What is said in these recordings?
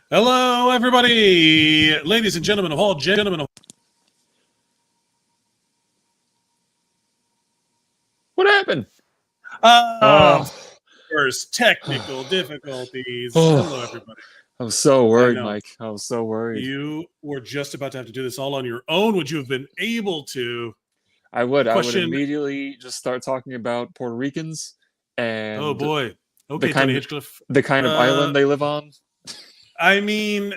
Hello, everybody, ladies and gentlemen of all gentlemen. What happened? First technical difficulties. Hello, everybody. I was so worried, Mike. I was so worried. You were just about to have to do this all on your own. Would you have been able to? I would immediately just start talking about Puerto Ricans and oh boy, okay, the kind of island they live on. I mean,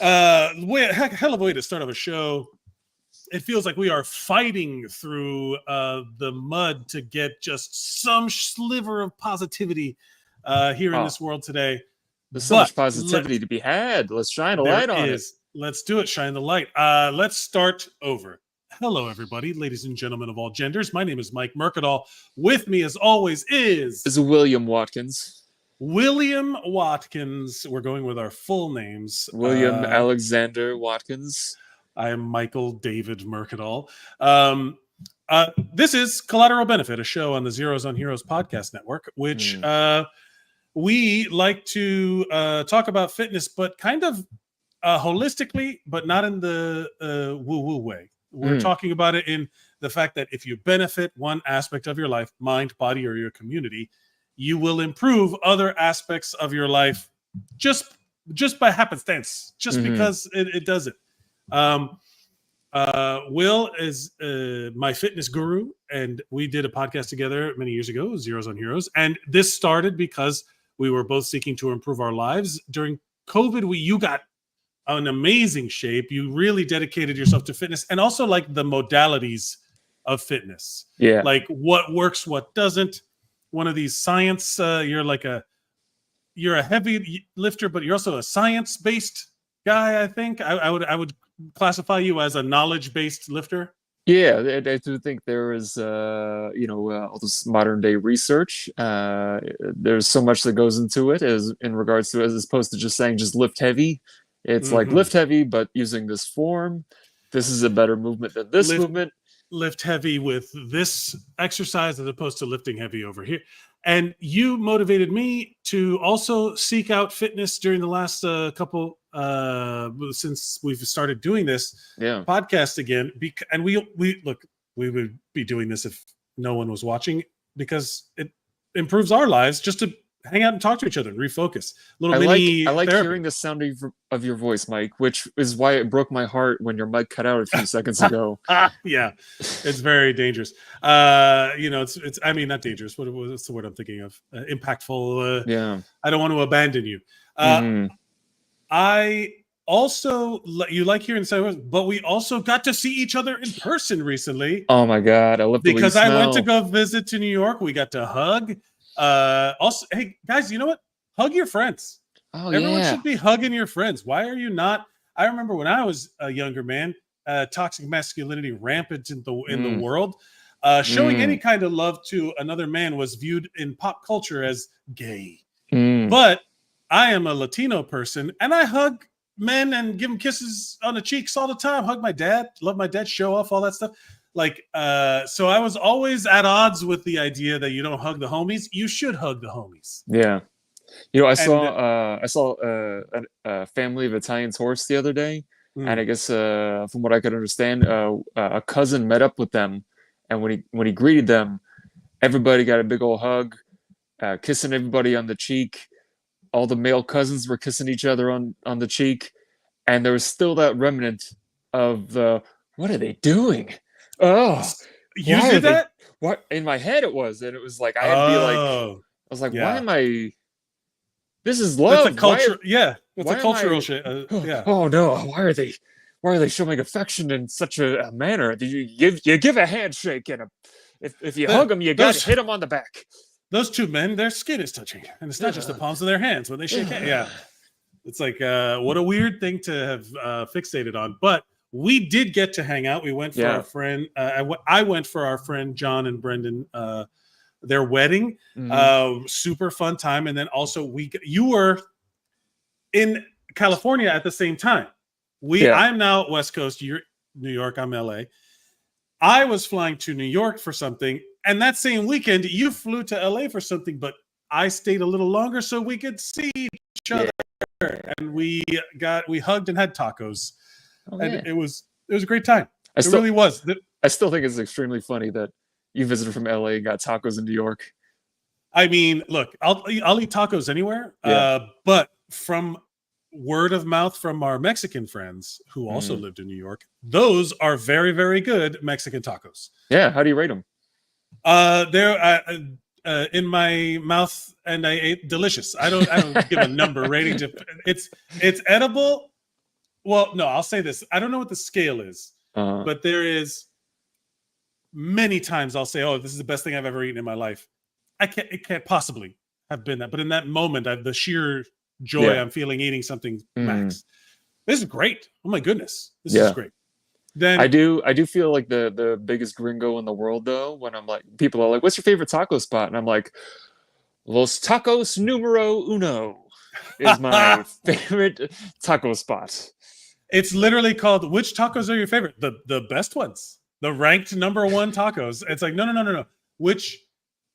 hell of a way to start off a show. It feels like we are fighting through the mud to get just some sliver of positivity here in this world today. There's so much positivity to be had. Let's shine a light on it. Let's do it. Shine the light. Let's start over. Hello, everybody, ladies and gentlemen of all genders. My name is Mike Mercadal. With me, as always, is William Watkins. William Watkins. We're going with our full names. William Alexander Watkins. I am Michael David Mercadal. This is Collateral Benefit, a show on the Zeros on Heroes podcast network, which we like to talk about fitness, but kind of holistically, but not in the woo-woo way. We're talking about it in the fact that if you benefit one aspect of your life, mind, body, or your community, you will improve other aspects of your life just by happenstance, just because it does it. Will is my fitness guru, and we did a podcast together many years ago, Zeros on Heroes, and this started because we were both seeking to improve our lives. During COVID, you got an amazing shape. You really dedicated yourself to fitness, and also like the modalities of fitness. Yeah, like what works, what doesn't. One of these science, you're a heavy lifter, but you're also a science-based guy. I think I would classify you as a knowledge-based lifter. Yeah, I do think there is, all this modern day research. There's so much that goes into it as opposed to just saying just lift heavy. It's like lift heavy, but using this form. This is a better movement than this movement. Lift heavy with this exercise as opposed to lifting heavy over here. And you motivated me to also seek out fitness during the last couple since we've started doing this podcast again. And we would be doing this if no one was watching, because it improves our lives just to hang out and talk to each other and refocus. I like hearing the sound of your voice, Mike, which is why it broke my heart when your mic cut out a few seconds ago. Yeah, it's very dangerous. It's I mean, not dangerous. What's the word I'm thinking of? Impactful. I don't want to abandon you. I also, you like hearing the but we also got to see each other in person recently. Oh my God, I love the because I went to go visit to New York. We got to hug. Also, hey guys, you know what? Hug your friends. Everyone should be hugging your friends. Why are you not? I remember when I was a younger man, toxic masculinity rampant in the world. Showing any kind of love to another man was viewed in pop culture as gay. But I am a Latino person, and I hug men and give them kisses on the cheeks all the time. Hug my dad, love my dad, show off all that stuff. So I was always at odds with the idea that you don't hug the homies. You should hug the homies. Yeah. I saw a family of Italians horse the other day, and I guess from what I could understand, a cousin met up with them, and when he greeted them, everybody got a big old hug, kissing everybody on the cheek. All the male cousins were kissing each other on the cheek, and there was still that remnant of the what are they doing? Oh, you did that? What in my head it was, and it was like I had to be like, I was like, why am I? This is love. That's a culture. It's a cultural shit. Oh no, why are they showing affection in such a manner? You give a handshake, and if you hug them, you got to hit them on the back. those two men, their skin is touching, and it's not just the palms of their hands when they shake hands. Yeah, it's like what a weird thing to have fixated on. But we did get to hang out. We went for our friend. I went for our friend John and Brendan. Their wedding, super fun time, and then also you were in California at the same time. I'm now West Coast. You're New York. I'm LA. I was flying to New York for something, and that same weekend you flew to LA for something, but I stayed a little longer so we could see each other, and we hugged and had tacos, and it was a great time. It really was. I still think it's extremely funny that you visited from LA and got tacos in New York. I mean, look, I'll eat tacos anywhere, but from word of mouth from our Mexican friends who also lived in New York, those are very, very good Mexican tacos. Yeah, how do you rate them? They're in my mouth, and I ate delicious. I don't give a number rating to it's edible. Well, no, I'll say this. I don't know what the scale is, but there is many times I'll say, "Oh, this is the best thing I've ever eaten in my life." It can't possibly have been that, but in that moment, the sheer joy I'm feeling eating something max. This is great. Oh my goodness, this is great. Then I do feel like the biggest gringo in the world though, when I'm like, people are like, "What's your favorite taco spot?" And I'm like, "Los Tacos Numero Uno is my favorite taco spot." It's literally called, "Which tacos are your favorite?" The best ones, the ranked number one tacos. It's like no.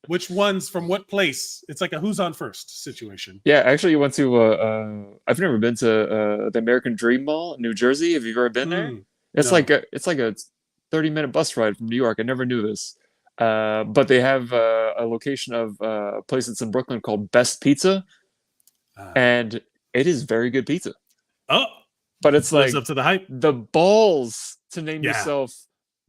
Which ones from what place? It's like a who's on first situation. Yeah, actually, you went to. I've never been to the American Dream Mall in New Jersey. Have you ever been there? It's like a 30-minute bus ride from New York. I never knew this, but they have a location of a place that's in Brooklyn called Best Pizza, and it is very good pizza. Oh, but it's like up to the hype. The balls to name yourself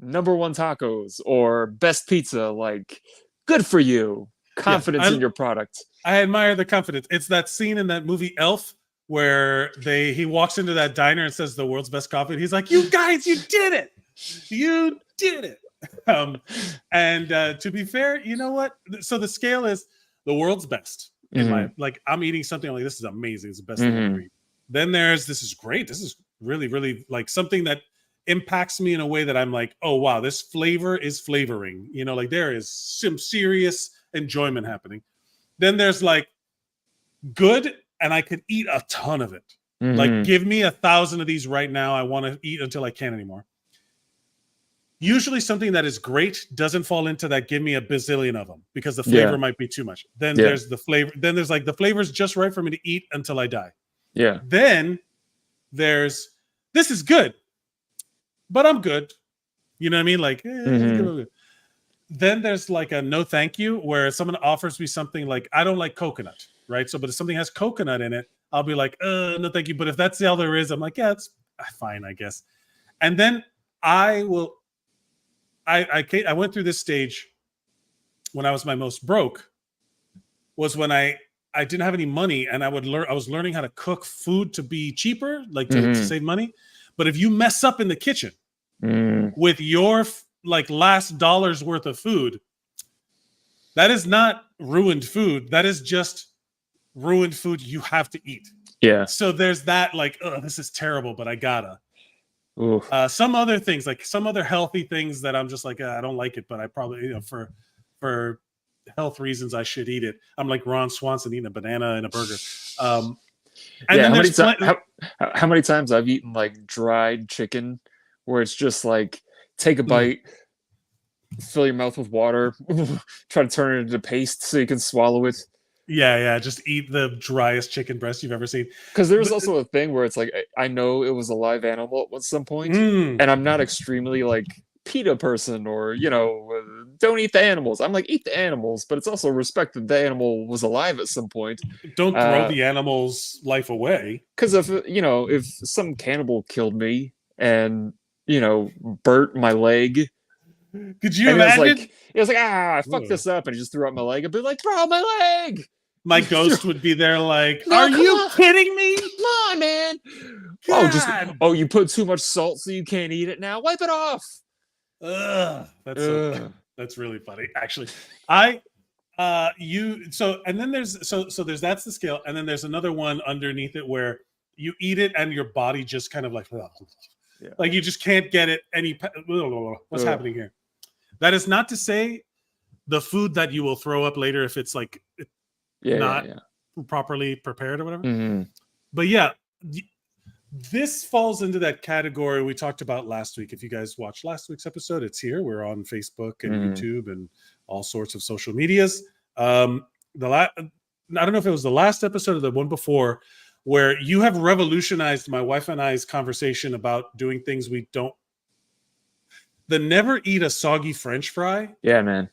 number one tacos or best pizza, like. Good for you. Confidence in your product. I admire the confidence. It's that scene in that movie Elf where he walks into that diner and says the world's best coffee. He's like, "You guys, you did it. You did it." And to be fair, you know what? So the scale is the world's best. I'm eating something like, this is amazing. It's the best thing I've ever eaten. Then there's, this is great. This is really, really like something that impacts me in a way that I'm like, oh wow, this flavor is flavoring, like there is some serious enjoyment happening. Then there's like good, and I could eat a ton of it. Like, give me 1,000 of these right now. I want to eat until I can't anymore. Usually something that is great doesn't fall into that give me a bazillion of them, because the flavor might be too much. Then there's the flavor. Then there's like the flavor's just right for me to eat until I die. Yeah. Then there's, this is good, but I'm good. You know what I mean? Like, then there's like a no thank you, where someone offers me something like, I don't like coconut, right? So, but if something has coconut in it, I'll be like, no thank you. But if that's all there is, I'm like, yeah, it's fine, I guess. And then I went through this stage when I was my most broke, was when I didn't have any money, and I was learning how to cook food to be cheaper, like to save money. But if you mess up in the kitchen with your like last dollar's worth of food, that is not ruined food. That is just ruined food you have to eat. Yeah. So there's that, like, oh, this is terrible, but I gotta. Some other things, like some other healthy things that I'm just like, I don't like it, but I probably, for health reasons, I should eat it. I'm like Ron Swanson eating a banana and a burger. And how many times I've eaten like dried chicken, where it's just like, take a bite, fill your mouth with water, try to turn it into paste so you can swallow it. Yeah, just eat the driest chicken breast you've ever seen. Because there's also a thing where it's like, I know it was a live animal at some point, and I'm not extremely like PETA person, or don't eat the animals. I'm like, eat the animals, but it's also respect that the animal was alive at some point. Don't throw the animal's life away. Because if some cannibal killed me and burnt my leg, could you imagine? It was like, I fucked this up, and he just threw out my leg. I'd be like, bro, my leg. My ghost would be there like, are you kidding me? Come on, man. God. You put too much salt so you can't eat it now. Wipe it off. That's really funny. Actually, I And then there's that's the scale, and then there's another one underneath it where you eat it and your body just kind of like you just can't get it what's happening here. That is not to say the food that you will throw up later if it's like not properly prepared or whatever. Mm-hmm. But yeah, this falls into that category we talked about last week. If you guys watched last week's episode, it's here. We're on Facebook and YouTube and all sorts of social medias. I don't know if it was the last episode or the one before, where you have revolutionized my wife and I's conversation about doing things we don't. The never eat a soggy French fry. Yeah, man.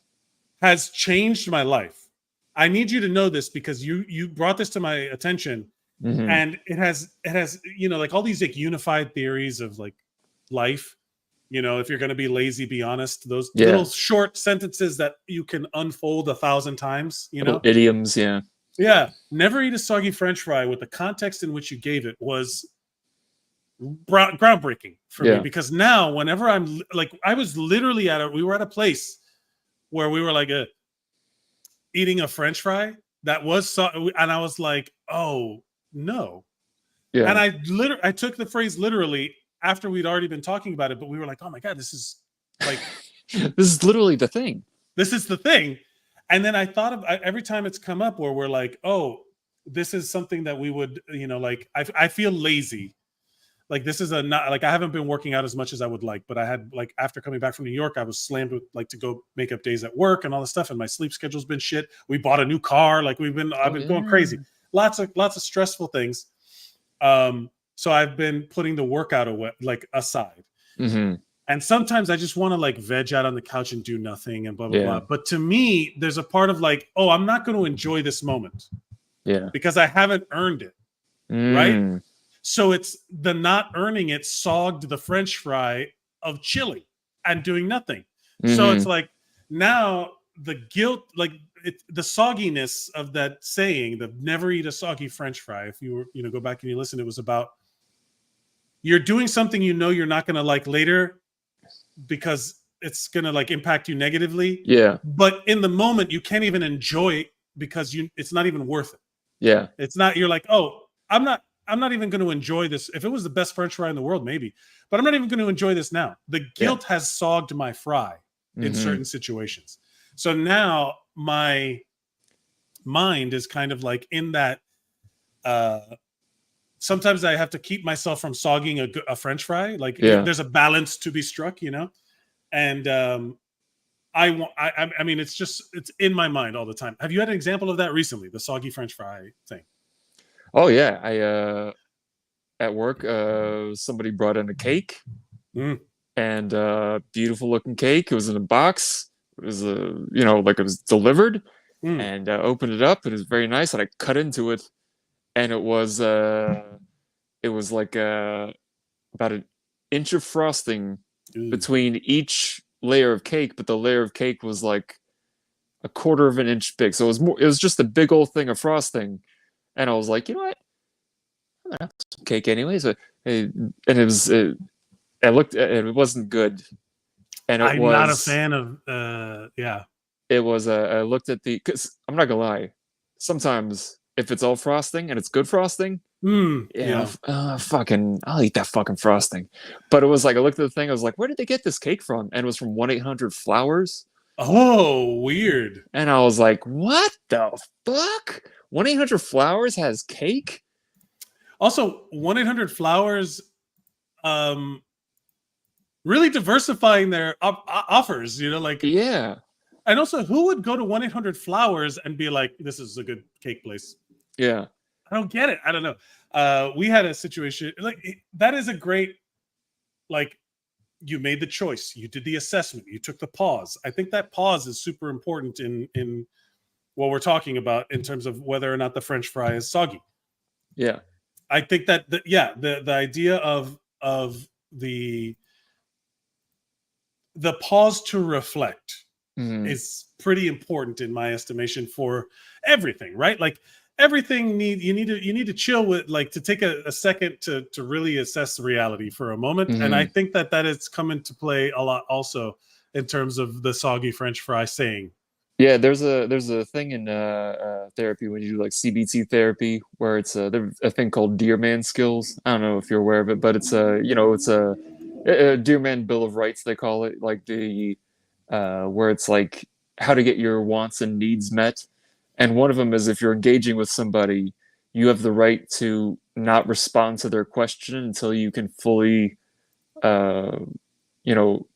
Has changed my life. I need you to know this because you brought this to my attention. Mm-hmm. And it has, like all these like unified theories of like life, if you're going to be lazy, be honest, those little short sentences that you can unfold 1,000 times, little idioms. Yeah. Never eat a soggy French fry with the context in which you gave it was groundbreaking for me, because now whenever I'm like, I was literally we were at a place where we were like eating a French fry that was, and I was like, oh, no. Yeah. And I took the phrase literally after we'd already been talking about it, but we were like, oh my God, this is like this is literally the thing. This is the thing. And then I thought of every time it's come up where we're like, oh, this is something that we would, like I feel lazy. Like this is not like I haven't been working out as much as I would like, but I had like after coming back from New York, I was slammed with like to go make up days at work and all this stuff, and my sleep schedule's been shit. We bought a new car, like I've been going crazy. Lots of stressful things. So I've been putting the workout aside. Mm-hmm. And sometimes I just want to like veg out on the couch and do nothing and blah, blah, blah. But to me, there's a part of like, oh, I'm not going to enjoy this moment. Yeah. Because I haven't earned it. Right. So it's the not earning it sogged the French fry of chilling and doing nothing. Mm-hmm. So it's like now the guilt, like the sogginess of that saying, the never eat a soggy French fry. If you were, go back and you listen, it was about you're doing something you're not going to like later because it's going to like impact you negatively. Yeah. But in the moment, you can't even enjoy it because it's not even worth it. Yeah. It's not, you're like, oh, I'm not even going to enjoy this. If it was the best French fry in the world, maybe, but I'm not even going to enjoy this now. The guilt has sogged my fry in certain situations. So now my mind is kind of like in that, sometimes I have to keep myself from sogging a French fry. Like there's a balance to be struck, and I mean, it's in my mind all the time. Have you had an example of that recently? The soggy French fry thing? Oh yeah. I, at work, somebody brought in a cake and beautiful looking cake. It was in a box. It was like it was delivered and opened it up. It was very nice. And I cut into it and it was like about an inch of frosting between each layer of cake, but the layer of cake was like a quarter of an inch big. So it was just a big old thing of frosting. And I was like, you know what? I'm gonna have some cake anyways. And it wasn't good. And I'm not a fan of It was I looked at because I'm not gonna lie, sometimes if it's all frosting and it's good frosting, fucking I'll eat that fucking frosting. But it was like I looked at the thing, I was like, where did they get this cake from? And it was from 1-800-Flowers. Oh, weird. And I was like, what the fuck? 1-800-Flowers has cake? Also, 1-800-Flowers really diversifying their offers, yeah. And also, who would go to 1-800-Flowers and be like, this is a good cake place? Yeah. I don't get it. I don't know. We had a situation that is a great, you made the choice. You did the assessment. You took the pause. I think that pause is super important in what we're talking about in terms of whether or not the French fry is soggy. Yeah. I think that the idea of the pause to reflect is pretty important in my estimation for everything, right? Like everything you need to chill with, like to take a second to really assess the reality for a moment. And I think that has come into play a lot also in terms of the soggy French fry saying. Yeah, there's a thing in therapy when you do like CBT therapy where it's there's a thing called Dear Man skills. I don't know if you're aware of it, but it's a Dear Man Bill of Rights they call it, like the where it's like how to get your wants and needs met. And one of them is if you're engaging with somebody, you have the right to not respond to their question until you can fully you know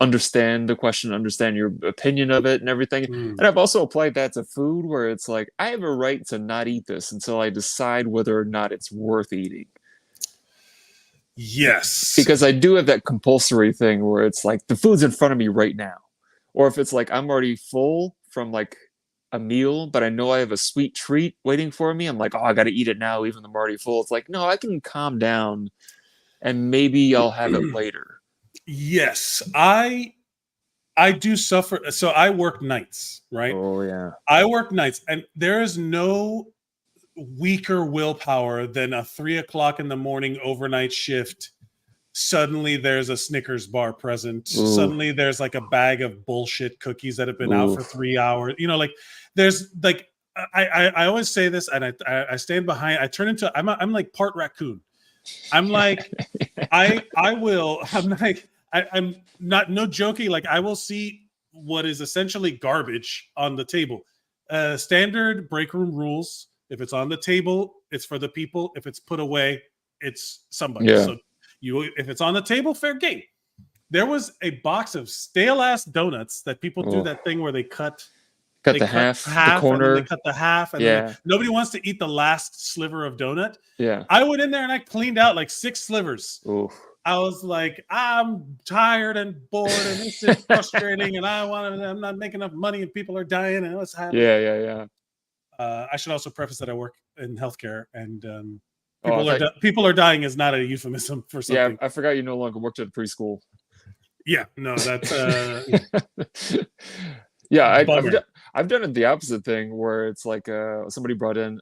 understand the question, understand your opinion of it and everything. And I've also applied that to food where it's like, I have a right to not eat this until I decide whether or not it's worth eating. Yes. Because I do have that compulsory thing where it's like, the food's in front of me right now. Or if it's like, I'm already full from like a meal, but I know I have a sweet treat waiting for me. I'm like, oh, I got to eat it now, even though I'm already full. It's like, no, I can calm down and maybe I'll have it later. Yes, I do suffer. So I work nights, right? Oh yeah. I work nights, and there is no weaker willpower than a 3 o'clock in the morning overnight shift. Suddenly there's a Snickers bar present. Ooh. Suddenly there's like a bag of bullshit cookies that have been out for 3 hours. You know, like there's like, I always say this, and I stand behind, I turn into, I'm like part raccoon. I'm like, I'm not, no joking. Like I will see what is essentially garbage on the table. Standard break room rules. If it's on the table, it's for the people. If it's put away, it's somebody. Yeah. So if it's on the table, fair game. There was a box of stale ass donuts that people do that thing where they cut the half, the corner. And then they cut the half, and then nobody wants to eat the last sliver of donut. Yeah, I went in there and I cleaned out like 6 slivers. Ooh. I was like, I'm tired and bored, and this is frustrating, and I'm not making enough money, and people are dying, and what's happening? Yeah. I should also preface that I work in healthcare, and people are dying is not a euphemism for something. Yeah, I forgot you no longer worked at a preschool. Yeah, no, that's yeah. I've done it the opposite thing where it's like somebody brought in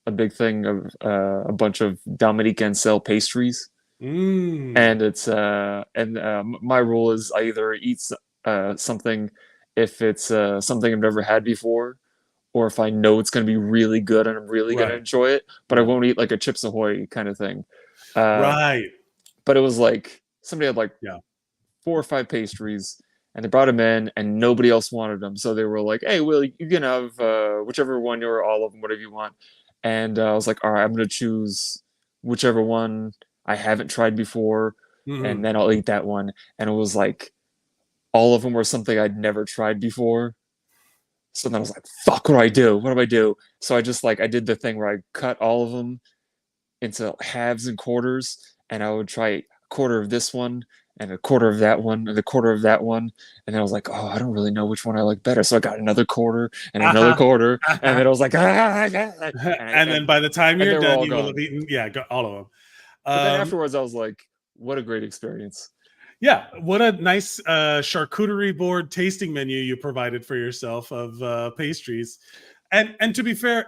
a big thing of a bunch of Dominique Ansel pastries. And it's my rule is I either eat something if it's something I've never had before, or if I know it's going to be really good and I'm really going to enjoy it, but I won't eat like a Chips Ahoy kind of thing. Right. But it was like somebody had like 4 or 5 pastries, and they brought them in, and nobody else wanted them, so they were like, "Hey, Will, you can have whichever one or all of them, whatever you want." And I was like, "All right, I'm going to choose whichever one I haven't tried before, and then I'll eat that one." And it was like all of them were something I'd never tried before. So then I was like, fuck, what do I do? What do I do? So I just like, I did the thing where I cut all of them into halves and quarters, and I would try a quarter of this one and a quarter of that one and a quarter of that one. And then I was like, oh, I don't really know which one I like better. So I got another quarter and another quarter. And then I was like, and then by the time you're done, you will have eaten, all of them. But then afterwards, I was like, what a great experience. Yeah, what a nice charcuterie board tasting menu you provided for yourself of pastries. And to be fair,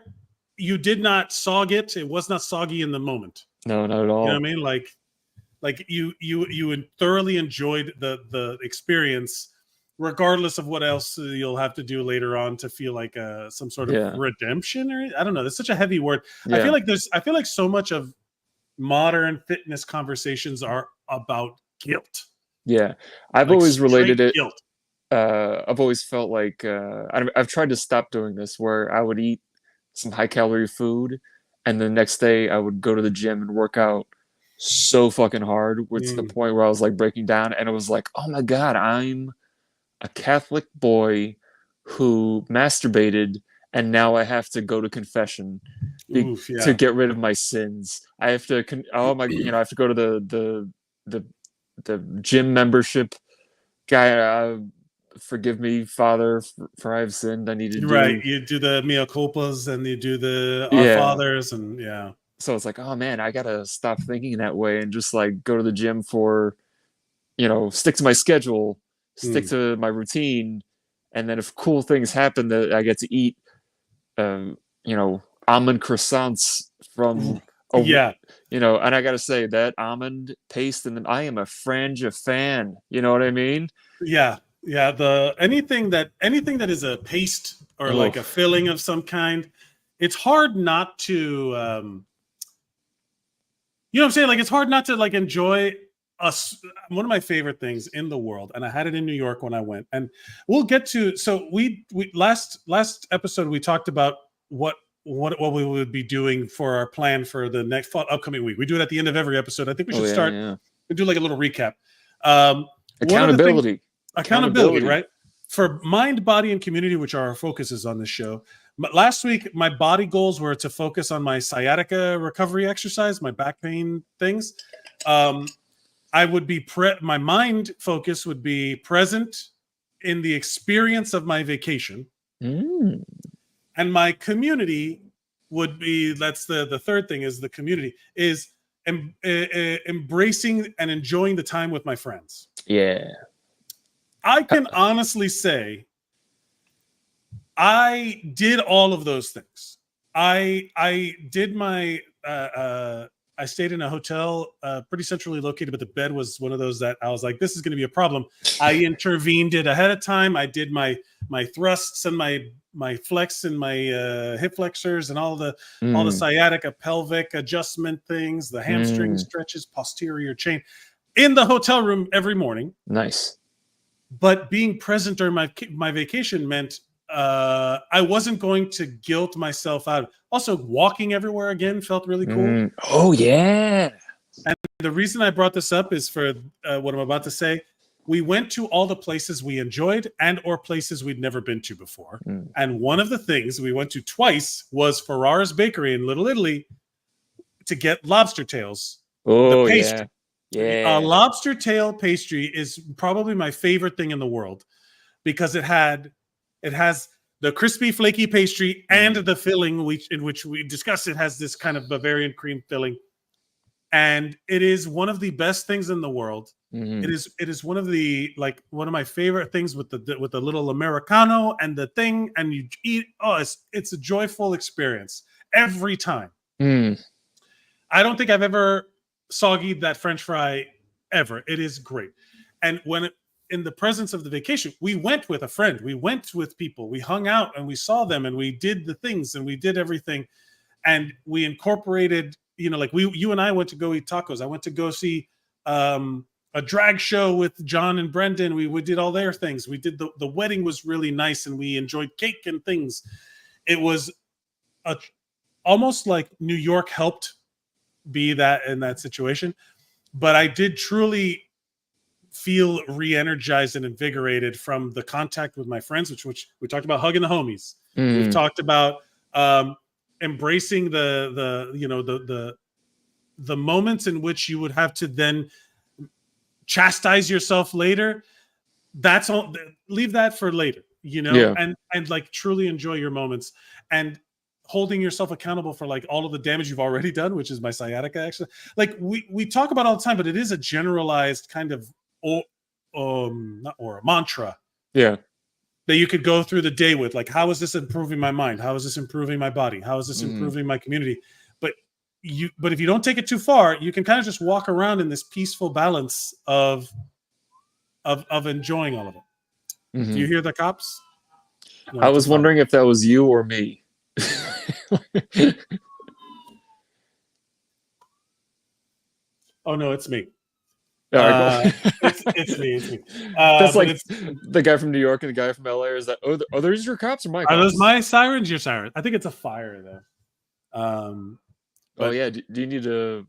you did not sog it. It was not soggy in the moment. No, not at all. You know what I mean? Like you thoroughly enjoyed the experience, regardless of what else you'll have to do later on to feel like some sort of redemption, or I don't know. That's such a heavy word. Yeah. I feel like so much of modern fitness conversations are about guilt. Yeah, I've always related it. Guilt. I've always felt like I've tried to stop doing this, where I would eat some high calorie food, and the next day I would go to the gym and work out so fucking hard, to the point where I was like breaking down, and it was like, oh my god, I'm a Catholic boy who masturbated, and now I have to go to confession to get rid of my sins. I have to I have to go to the gym membership guy. Forgive me, Father, for I have sinned. I need to do you do the mea culpas and you do the Our Fathers, and so it's like, oh man, I gotta stop thinking that way and just like go to the gym for, stick to my schedule, stick to my routine, and then if cool things happen that I get to eat, almond croissants from and I gotta say that almond paste, and I am a Frangea fan. You know what I mean? Yeah. Yeah, anything that is a paste or like a filling of some kind, it's hard not to you know what I'm saying? Like it's hard not to like enjoy one of my favorite things in the world, and I had it in New York when I went. And we'll get to we last episode we talked about what we would be doing for our plan for the next upcoming week. We do it at the end of every episode. I think we should start and do like a little recap. Accountability, right? For mind, body, and community, which are our focuses on this show. Last week, my body goals were to focus on my sciatica recovery exercise, my back pain things. I would be my mind focus would be present in the experience of my vacation. And my community would be, that's the third thing, is the community is embracing and enjoying the time with my friends. Yeah. I can honestly say I did all of those things. I did my I stayed in a hotel pretty centrally located, but the bed was one of those that I was like, this is going to be a problem. I intervened it ahead of time. I did my thrusts and my flex and my hip flexors and all the sciatica pelvic adjustment things, the hamstring stretches, posterior chain in the hotel room every morning. Nice. But being present during my vacation meant I wasn't going to guilt myself out. Also, walking everywhere again felt really cool. Oh, yeah. And the reason I brought this up is for what I'm about to say. We went to all the places we enjoyed and or places we'd never been to before. And one of the things we went to twice was Ferrara's Bakery in Little Italy to get lobster tails. Oh, yeah. Yeah. A lobster tail pastry is probably my favorite thing in the world because it has the crispy, flaky pastry and the filling, in which we discussed. It has this kind of Bavarian cream filling, and it is one of the best things in the world. It is one of my favorite things with the little Americano and the thing, and you eat. Oh, it's a joyful experience every time. I don't think I've ever soggied that French fry ever. It is great. And in the presence of the vacation, we went with a friend, we went with people, we hung out and we saw them and we did the things and we did everything. And we incorporated, like you and I went to go eat tacos. I went to go see a drag show with John and Brendan. We did all their things. We did the wedding was really nice and we enjoyed cake and things. It was almost like New York helped be that in that situation, but I did truly feel re-energized and invigorated from the contact with my friends, which we talked about hugging the homies. We've talked about embracing the moments in which you would have to then chastise yourself later. That's all. Leave that for later, and like truly enjoy your moments and holding yourself accountable for like all of the damage you've already done, which is my sciatica. Actually, like we talk about all the time, but it is a generalized kind of a mantra. Yeah. That you could go through the day with, like, how is this improving my mind? How is this improving my body? How is this improving my community? But if you don't take it too far, you can kind of just walk around in this peaceful balance of enjoying all of it. Do you hear the cops? No, I was wondering if that was you or me. Oh no, it's me. It's me. That's like the guy from New York and the guy from LA. Is that are those your cops or my cops? Are those my sirens? Your sirens? I think it's a fire though. Oh yeah. Do you need to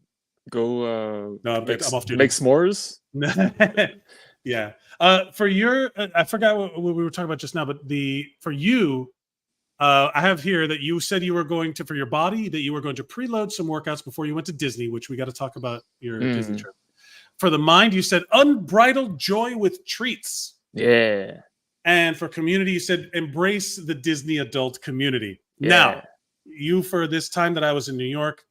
go? No, I'm off duty. Make s'mores. Yeah. For your, I forgot what we were talking about just now, but for you. I have here that you said you were going to, for your body, that you were going to preload some workouts before you went to Disney, which we got to talk about your Disney trip. For the mind, you said unbridled joy with treats. Yeah. And for community, you said embrace the Disney adult community. Yeah. Now, you, for this time that I was in New York,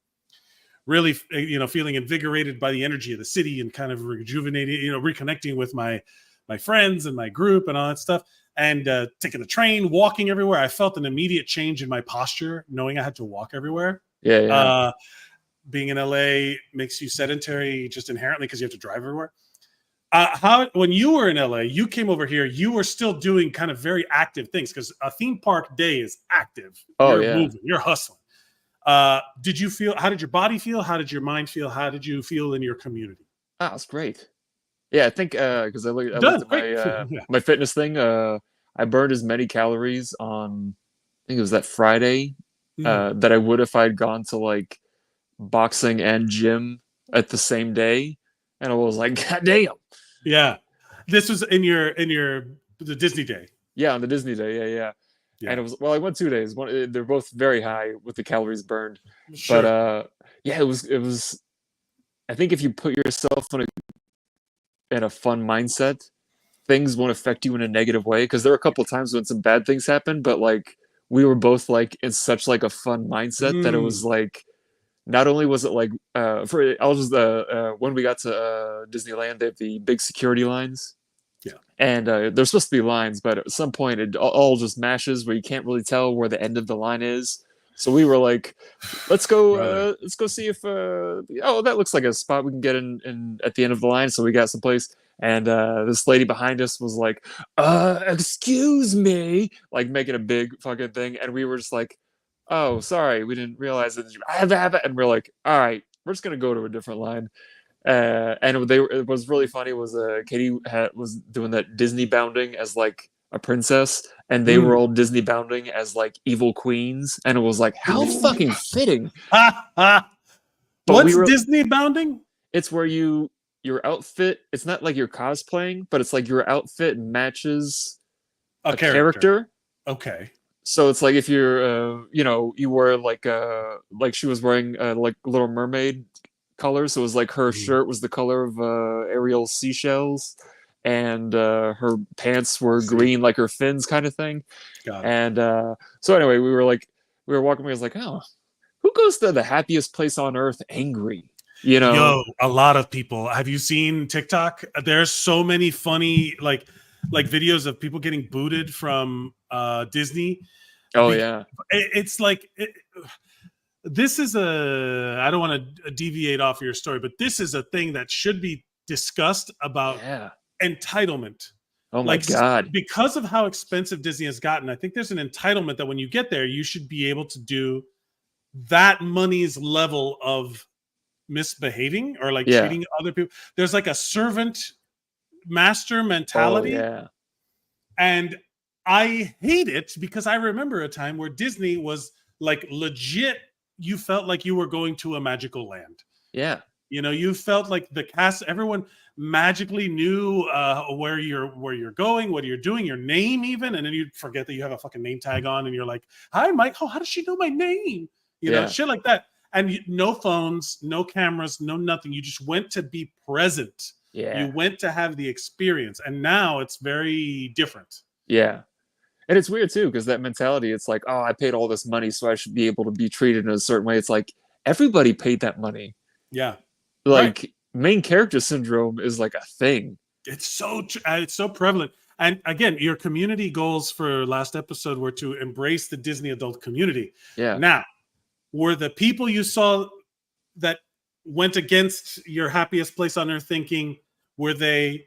really, feeling invigorated by the energy of the city and kind of rejuvenating, reconnecting with my friends and my group and all that stuff. And taking the train, walking everywhere, I felt an immediate change in my posture, knowing I had to walk everywhere. Yeah. Being in LA makes you sedentary just inherently because you have to drive everywhere. How when you were in LA, you came over here, you were still doing kind of very active things because a theme park day is active. Oh, You're yeah. moving, you're hustling. Did you feel? How did your body feel? How did your mind feel? How did you feel in your community? Oh, it's great. Yeah, I think because I looked at Great. my my fitness thing. I burned as many calories on, I think it was that Friday, that I would if I'd gone to like boxing and gym at the same day, and I was like, God damn. Yeah, this was in the Disney day. Yeah, on the Disney day. Yeah. And it was, well, I went 2 days. They're both very high with the calories burned. Sure. But yeah, it was. I think if you put yourself in a fun mindset, things won't affect you in a negative way. Because there were a couple of times when some bad things happened, but like we were both like in such like a fun mindset that it was like, not only was it like when we got to Disneyland, they have the big security lines. Yeah. And there's supposed to be lines, but at some point it all just mashes where you can't really tell where the end of the line is. So we were like, let's go see if that looks like a spot we can get in at the end of the line. So we got some place, and this lady behind us was like, excuse me, like making a big fucking thing, and we were just like, oh, sorry, we didn't realize that you have it. And we're like, all right, we're just gonna go to a different line. And it was really funny. Was Katie was doing that Disney bounding as like a princess, and they were all Disney bounding as like evil queens, and it was like, how fucking fitting. What's Disney bounding? It's where your outfit, it's not like you're cosplaying, but it's like your outfit matches a character. Okay. So it's like if you're you wear like she was wearing like Little Mermaid colors, so it was like her shirt was the color of Ariel's seashells, and her pants were green like her fins, kind of thing. Got it. And so anyway, we were walking, I was like, oh, who goes to the happiest place on earth angry? Yo, a lot of people. Have you seen TikTok? There's so many funny like videos of people getting booted from Disney. Oh yeah. It's like this is I don't want to deviate off of your story, but this is a thing that should be discussed about entitlement. Oh my God. Because of how expensive Disney has gotten, I think there's an entitlement that when you get there, you should be able to do that money's level of misbehaving or like treating other people. There's like a servant master mentality. Oh, yeah. And I hate it because I remember a time where Disney was like legit. You felt like you were going to a magical land. Yeah. You felt like the cast, everyone magically knew where you're going, what you're doing, your name even, and then you'd forget that you have a fucking name tag on, and you're like, "Hi, Mike. Oh, how does she know my name?" Shit like that. And no phones, no cameras, no nothing. You just went to be present. Yeah. You went to have the experience, and now it's very different. Yeah. And it's weird too, because that mentality, it's like, oh, I paid all this money, so I should be able to be treated in a certain way. It's like everybody paid that money. Yeah. Like main character syndrome is like a thing. It's so prevalent. And again, your community goals for last episode were to embrace the Disney adult community. Yeah. Now, were the people you saw that went against your happiest place on earth thinking, were they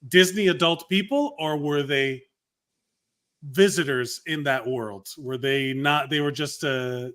Disney adult people, or were they visitors in that world? Were they not? They were just vacation.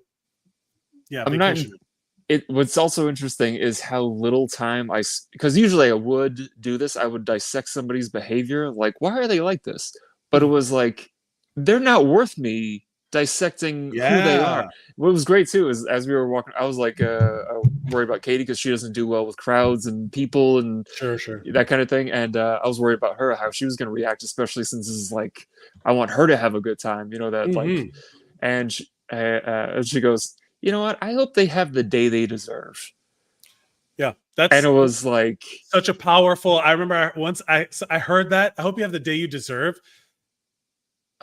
What's also interesting is how little time because usually I would do this. I would dissect somebody's behavior, like, why are they like this? But it was like, they're not worth me dissecting who they are. What was great too is as we were walking, I was like, worried about Katie because she doesn't do well with crowds and people and sure that kind of thing. And I was worried about her, how she was going to react, especially since this is like, I want her to have a good time, like. And she goes, you know what? I hope they have the day they deserve. Yeah, and it was like such a powerful. I remember once I heard that. I hope you have the day you deserve.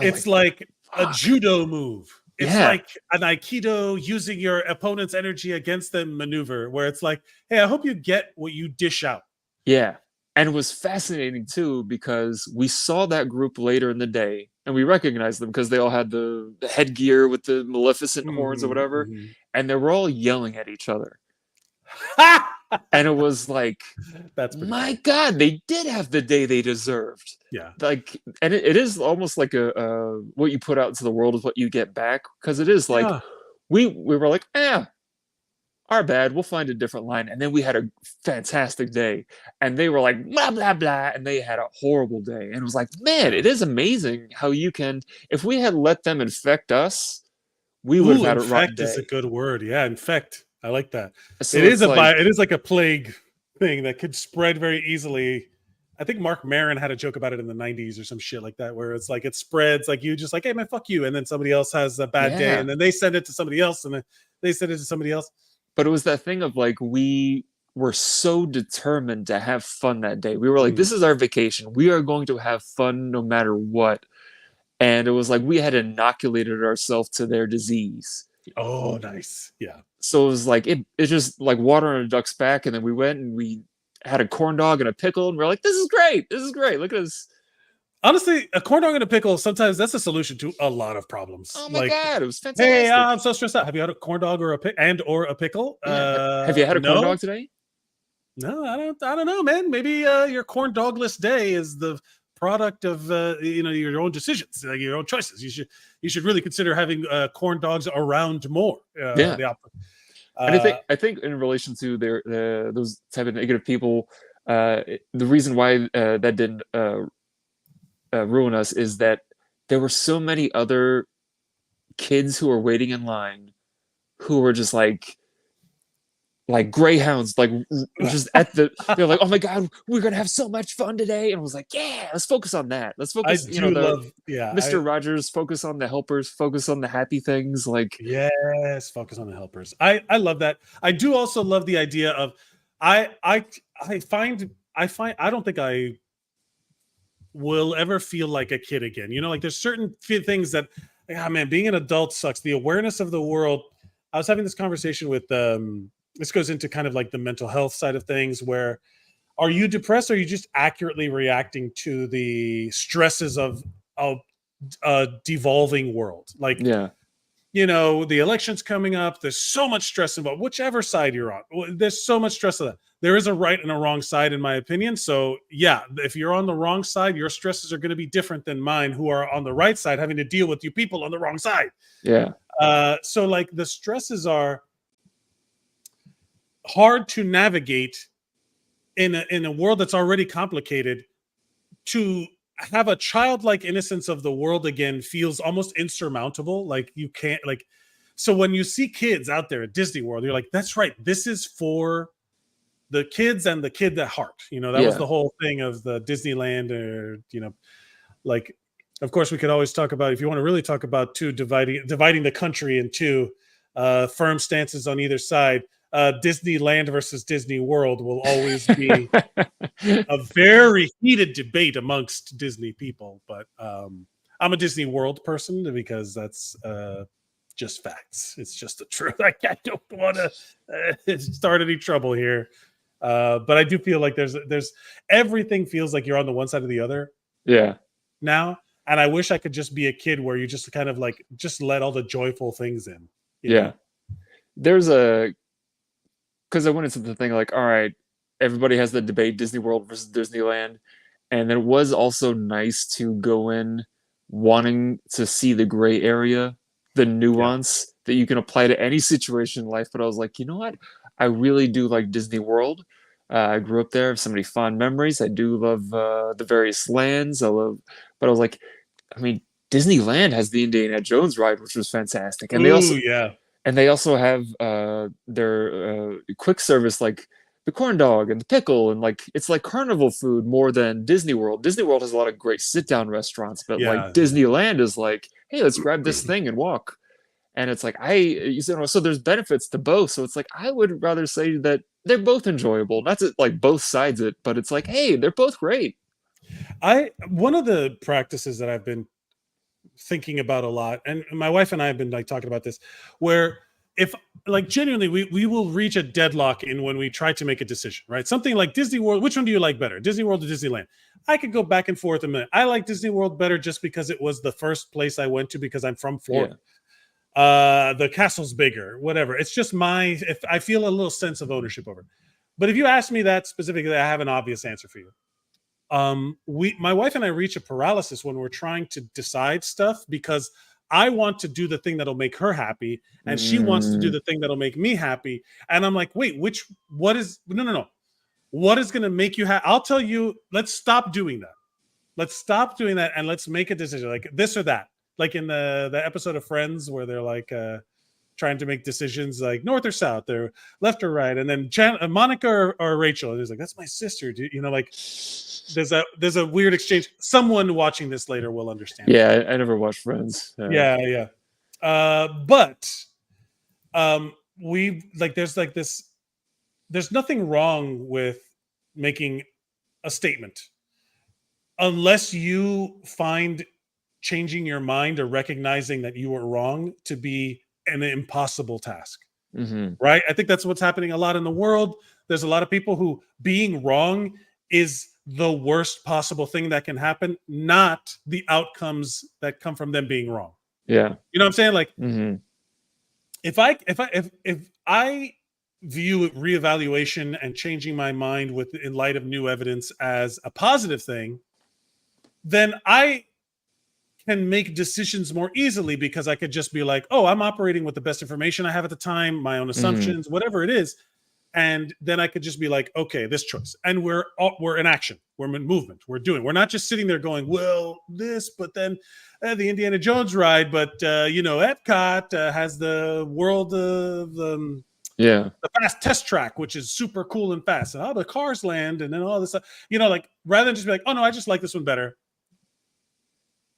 It's like a judo move. It's like an Aikido using your opponent's energy against them maneuver, where it's like, hey, I hope you get what you dish out. Yeah. And it was fascinating too, because we saw that group later in the day and we recognized them because they all had the headgear with the Maleficent horns or whatever. And they were all yelling at each other. And it was like, that's my funny. God, they did have the day they deserved. Yeah. Like, and it is almost like a what you put out into the world is what you get back. Because it is like, we were like, our bad, we'll find a different line. And then we had a fantastic day. And they were like, blah, blah, blah. And they had a horrible day. And it was like, man, it is amazing how you can, if we had let them infect us, we would have had a rotten day. Infect is a good word. Yeah, infect. I like that. So it is like a plague thing that could spread very easily. I think Mark Maron had a joke about it in the 90s or some shit like that, where it's like it spreads, like you just like, hey man, fuck you. And then somebody else has a bad day, and then they send it to somebody else, and then they send it to somebody else. But it was that thing of like, we were so determined to have fun that day. We were like, this is our vacation. We are going to have fun no matter what. And it was like we had inoculated ourselves to their disease. Oh, nice. Yeah. So it was like it's just like water on a duck's back. And then we went and we had a corn dog and a pickle, and we're like, this is great. This is great. Look at this. Honestly, a corn dog and a pickle, sometimes that's a solution to a lot of problems. Oh my God, it was fantastic. Hey, I'm so stressed out. Have you had a corn dog or a pickle? Yeah. Have you had a corn dog today? No, I don't know, man. Maybe your corn dogless day is the product of your own decisions, like your own choices. You should really consider having corn dogs around more. And I think in relation to those type of negative people, the reason why that didn't ruin us is that there were so many other kids who were waiting in line who were just like greyhounds, like just they're like, oh my God, we're gonna have so much fun today. And I was like, yeah, let's focus on that. Let's focus, Mr. Rogers, focus on the helpers, focus on the happy things. Like, yes, focus on the helpers. I love that. I do also love the idea of I don't think I will ever feel like a kid again. Like there's certain things that, man, being an adult sucks. The awareness of the world. I was having this conversation with this goes into kind of like the mental health side of things, where are you depressed, or are you just accurately reacting to the stresses of a devolving world? Like, the election's coming up, there's so much stress involved, whichever side you're on, there's so much stress of that. There is a right and a wrong side, in my opinion. So yeah, if you're on the wrong side, your stresses are going to be different than mine, who are on the right side, having to deal with you people on the wrong side. Yeah. So like the stresses are hard to navigate in a world that's already complicated. To have a childlike innocence of the world again feels almost insurmountable. Like you can't, like, so when you see kids out there at Disney World, you're like, that's right, this is for the kids and the kid at heart. That was the whole thing of the Disneyland, or like, of course we could always talk about, if you want to really talk about dividing the country into firm stances on either side, Disneyland versus Disney World will always be a very heated debate amongst Disney people. But I'm a Disney World person because that's just facts. It's just the truth. I don't want to start any trouble here. But I do feel like there's everything feels like you're on the one side or the other. Yeah. Now, and I wish I could just be a kid where you just kind of like just let all the joyful things in. Yeah. There's because I went into the thing like, all right, everybody has the debate, Disney World versus Disneyland. And it was also nice to go in wanting to see the gray area, the nuance that you can apply to any situation in life. But I was like, you know what? I really do like Disney World. I grew up there. I have so many fond memories. I do love the various lands. But I was like, I mean, Disneyland has the Indiana Jones ride, which was fantastic. And they also have their quick service, like the corn dog and the pickle, and like it's like carnival food more than Disney World. Disney World has a lot of great sit-down restaurants, but like Disneyland is like, hey, let's grab this thing and walk. And it's like so there's benefits to both. So it's like I would rather say that they're both enjoyable. Not to like both sides it, but it's like, hey, they're both great. One of the practices that I've been thinking about a lot, and my wife and I have been like talking about this, where if like genuinely we will reach a deadlock in when we try to make a decision, right? Something like Disney World, which one do you like better, Disney World or Disneyland? I could go back and forth a minute. I like Disney World better just because it was the first place I went to because I'm from Florida. The castle's bigger, whatever. It's just if I feel a little sense of ownership over it. But if you ask me that specifically, I have an obvious answer for you. My wife and I reach a paralysis when we're trying to decide stuff, because I want to do the thing that'll make her happy, and she wants to do the thing that'll make me happy. And I'm like, wait, what is no. What is going to make you happy? I'll tell you, let's stop doing that. Let's stop doing that, and let's make a decision, like this or that. Like in the episode of Friends where they're like trying to make decisions like north or south, or left or right, and then Monica or Rachel, and he's like, that's my sister, dude. Like there's a weird exchange. Someone watching this later will understand. Yeah, I never watched Friends. Yeah. But we like there's nothing wrong with making a statement, unless you find changing your mind or recognizing that you were wrong to be an impossible task. Right? I think that's what's happening a lot in the world. There's a lot of people who being wrong is the worst possible thing that can happen, not the outcomes that come from them being wrong. Yeah. You know what I'm saying? Like if I view reevaluation and changing my mind in light of new evidence as a positive thing, then I can make decisions more easily, because I could just be like, oh, I'm operating with the best information I have at the time, my own assumptions, whatever it is. And then I could just be like, okay, this choice. And we're in action. We're in movement. We're not just sitting there going, well, this, but then the Indiana Jones ride, but Epcot has the world of the fast test track, which is super cool and fast. And the cars land, and then all this stuff. Like rather than just be like, oh no, I just like this one better.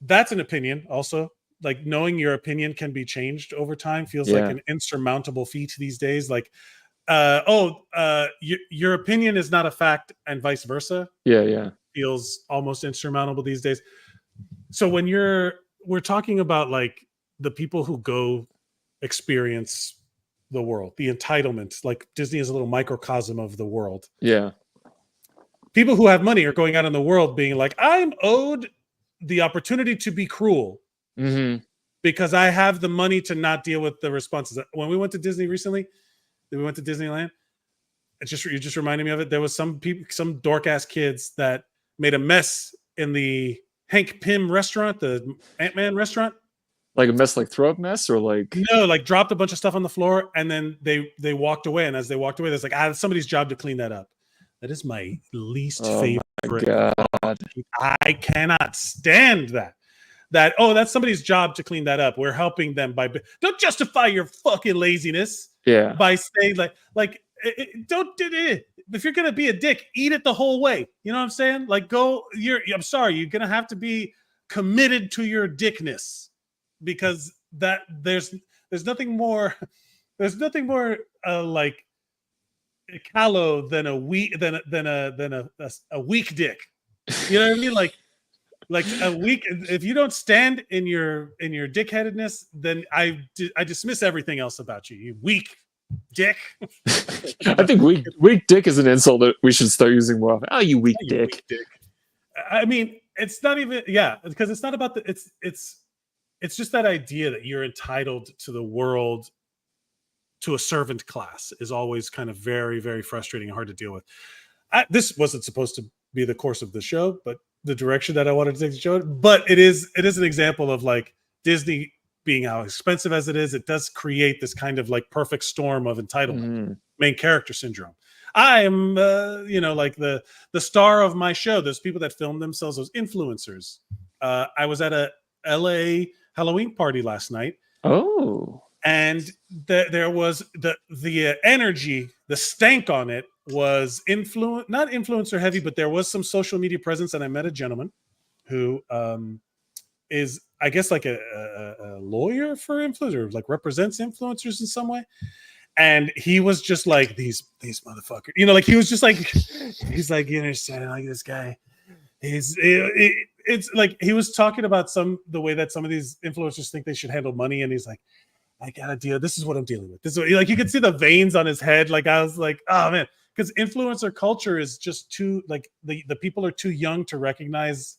That's an opinion also. Like knowing your opinion can be changed over time feels like an insurmountable feat these days. Like, your opinion is not a fact, and vice versa. Yeah. Feels almost insurmountable these days. So when we're talking about like the people who go experience the world, the entitlement, like Disney is a little microcosm of the world. Yeah. People who have money are going out in the world being like, I'm owed the opportunity to be cruel because I have the money to not deal with the responses. When we went to Disney recently, we went to Disneyland. You just reminded me of it. There was some dork ass kids that made a mess in the Hank Pym restaurant, the Ant-Man restaurant. Like a mess, like throw up mess, or like no, like dropped a bunch of stuff on the floor, and then they walked away. And as they walked away, there's like, it's somebody's job to clean that up. That is my least favorite. God. I cannot stand that. That's somebody's job to clean that up. We're helping them don't justify your fucking laziness. Yeah. By saying don't do it. If you're gonna be a dick, eat it the whole way. You know what I'm saying? Like I'm sorry, you're gonna have to be committed to your dickness, because there's nothing more like callow than a weak a weak dick. You know what I mean? Like a weak. If you don't stand in your dickheadedness, then I dismiss everything else about you. You weak dick. I think weak dick is an insult that we should start using more often. Oh, you weak dick. Weak dick. I mean, it's not even because it's not about it's just that idea that you're entitled to the world, to a servant class, is always kind of very, very frustrating and hard to deal with. This wasn't supposed to be the course of the show, but the direction that I wanted to take the show. But it is an example of like Disney being how expensive as it is. It does create this kind of like perfect storm of entitlement, main character syndrome. I am, like the star of my show. There's people that film themselves as influencers. I was at a LA Halloween party last night. Oh. And there was the energy, the stank on it was not influencer heavy, but there was some social media presence. And I met a gentleman who is, I guess, like a lawyer for influencers, like represents influencers in some way. And he was just like, these motherfuckers, like he was just like, he's like, you understand, like this guy, it's like he was talking about the way that some of these influencers think they should handle money. And he's like, I gotta deal. This is what I'm dealing with. This is like, you could see the veins on his head. Like I was like, oh man, because influencer culture is just too, like the people are too young to recognize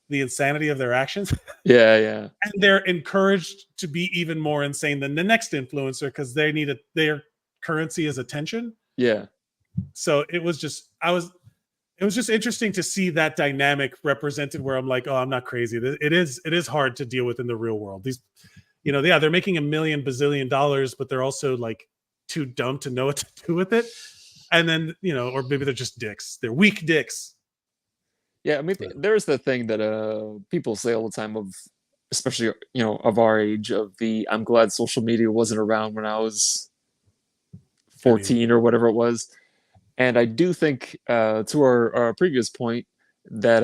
the insanity of their actions. Yeah. And they're encouraged to be even more insane than the next influencer because their currency is attention. Yeah. So it was just interesting to see that dynamic represented where I'm like, oh, I'm not crazy. It is hard to deal with in the real world. These, they're making $1 million bazillion, but they're also like too dumb to know what to do with it. And then, or maybe they're just dicks. They're weak dicks. Yeah, I mean, there's the thing that people say all the time of, especially, of our age, of the, I'm glad social media wasn't around when I was 14 or whatever it was. And I do think, to our previous point, that,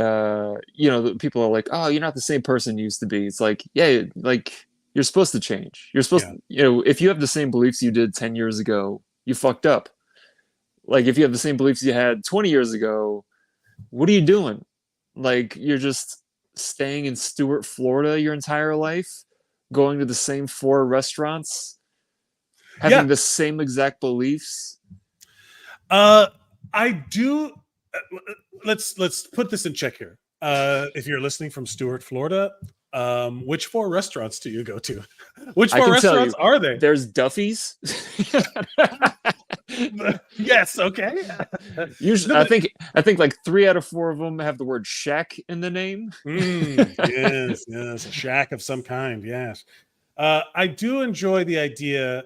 people are like, oh, you're not the same person you used to be. It's like, yeah, like, you're supposed to change. You're supposed to, if you have the same beliefs you did 10 years ago, you fucked up. Like, if you have the same beliefs you had 20 years ago, what are you doing? Like, you're just staying in Stuart, Florida your entire life, going to the same 4 restaurants, having the same exact beliefs. I do. Let's put this in check here. If you're listening from Stuart, Florida, which 4 restaurants do you go to? Which 4 restaurants are they? There's Duffy's. Yes. Okay. Usually, I think like 3 out of 4 of them have the word shack in the name. Yes, a shack of some kind. Yes. I do enjoy the idea.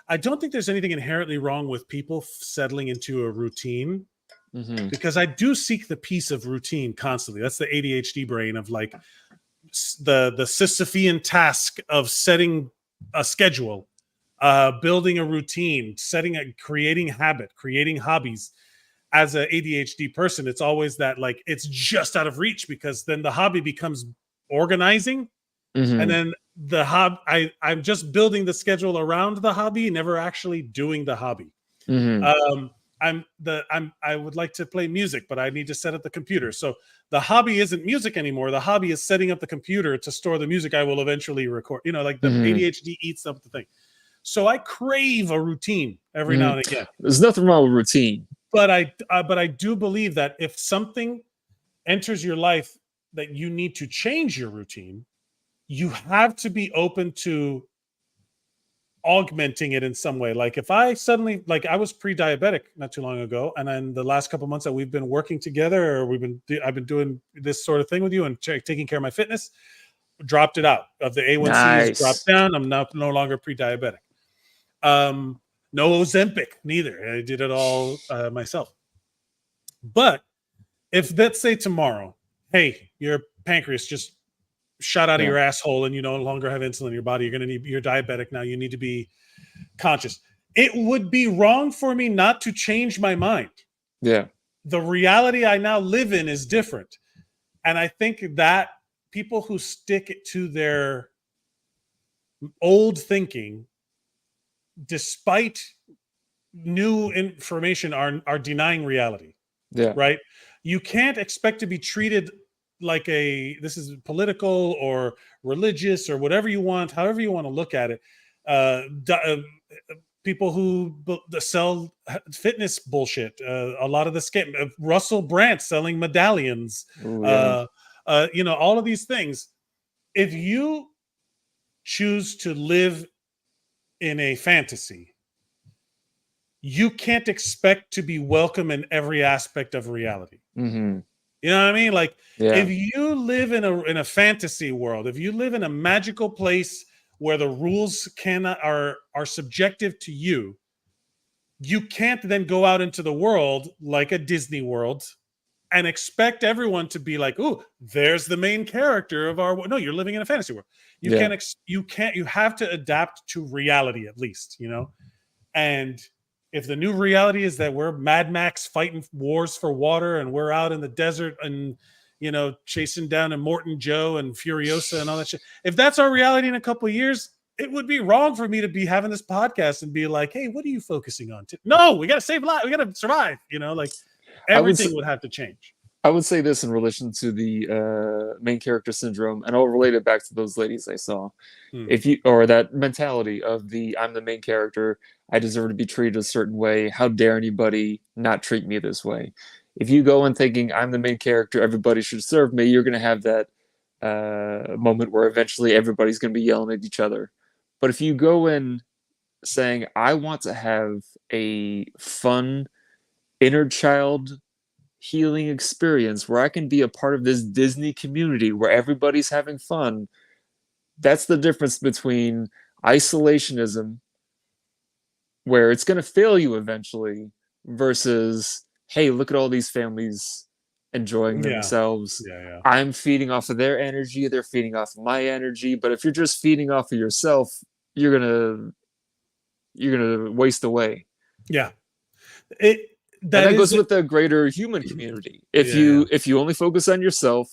I don't think there's anything inherently wrong with people settling into a routine, because I do seek the peace of routine constantly. That's the ADHD brain of like the Sisyphean task of setting a schedule, building a routine, creating habit, creating hobbies. As an ADHD person, it's always that like it's just out of reach, because then the hobby becomes organizing, and then the I'm just building the schedule around the hobby, never actually doing the hobby. I would like to play music, but I need to set up the computer. So the hobby isn't music anymore. The hobby is setting up the computer to store the music I will eventually record. Like the ADHD eats up the thing. So I crave a routine every now and again. There's nothing wrong with routine. But I do believe that if something enters your life that you need to change your routine, you have to be open to augmenting it in some way. Like if I suddenly, like I was pre-diabetic not too long ago, and then the last couple of months that we've been working together, or I've been doing this sort of thing with you and taking care of my fitness, dropped it out of the A1C. Nice. Dropped down. I'm no longer pre-diabetic. No Ozempic neither. I did it all myself. But if, let's say tomorrow, hey, your pancreas just shot out of your asshole and you no longer have insulin in your body, you're diabetic now, you need to be conscious. It would be wrong for me not to change my mind. Yeah. The reality I now live in is different. And I think that people who stick to their old thinking, despite new information, are denying reality. Yeah. Right? You can't expect to be treated like this is political or religious or whatever you want, however you want to look at it. People who sell fitness bullshit, a lot of the scam, Russell Brand selling medallions, Ooh, yeah. All of these things. If you choose to live in a fantasy, you can't expect to be welcome in every aspect of reality. You know what I mean? Like, if you live in a fantasy world, if you live in a magical place where the rules are subjective to you, you can't then go out into the world like a Disney World and expect everyone to be like, "Ooh, there's the main character of our." No, you're living in a fantasy world. You can't. You have to adapt to reality at least, And if the new reality is that we're Mad Max fighting wars for water, and we're out in the desert and, chasing down Immortan Joe and Furiosa and all that shit. If that's our reality in a couple of years, it would be wrong for me to be having this podcast and be like, hey, what are you focusing on? No, we got to save lives. We got to survive. Like everything would have to change. I would say this in relation to the main character syndrome, and I'll relate it back to those ladies I saw. Or that mentality of I'm the main character, I deserve to be treated a certain way. How dare anybody not treat me this way? If you go in thinking I'm the main character, everybody should serve me, you're going to have that moment where eventually everybody's going to be yelling at each other. But if you go in saying, I want to have a fun inner child healing experience where I can be a part of this Disney community where everybody's having fun. That's the difference between isolationism, where it's going to fail you eventually, versus, hey, look at all these families enjoying themselves. I'm feeding off of their energy, they're feeding off of my energy. But if you're just feeding off of yourself, you're gonna waste away. That goes with the greater human community. If you only focus on yourself,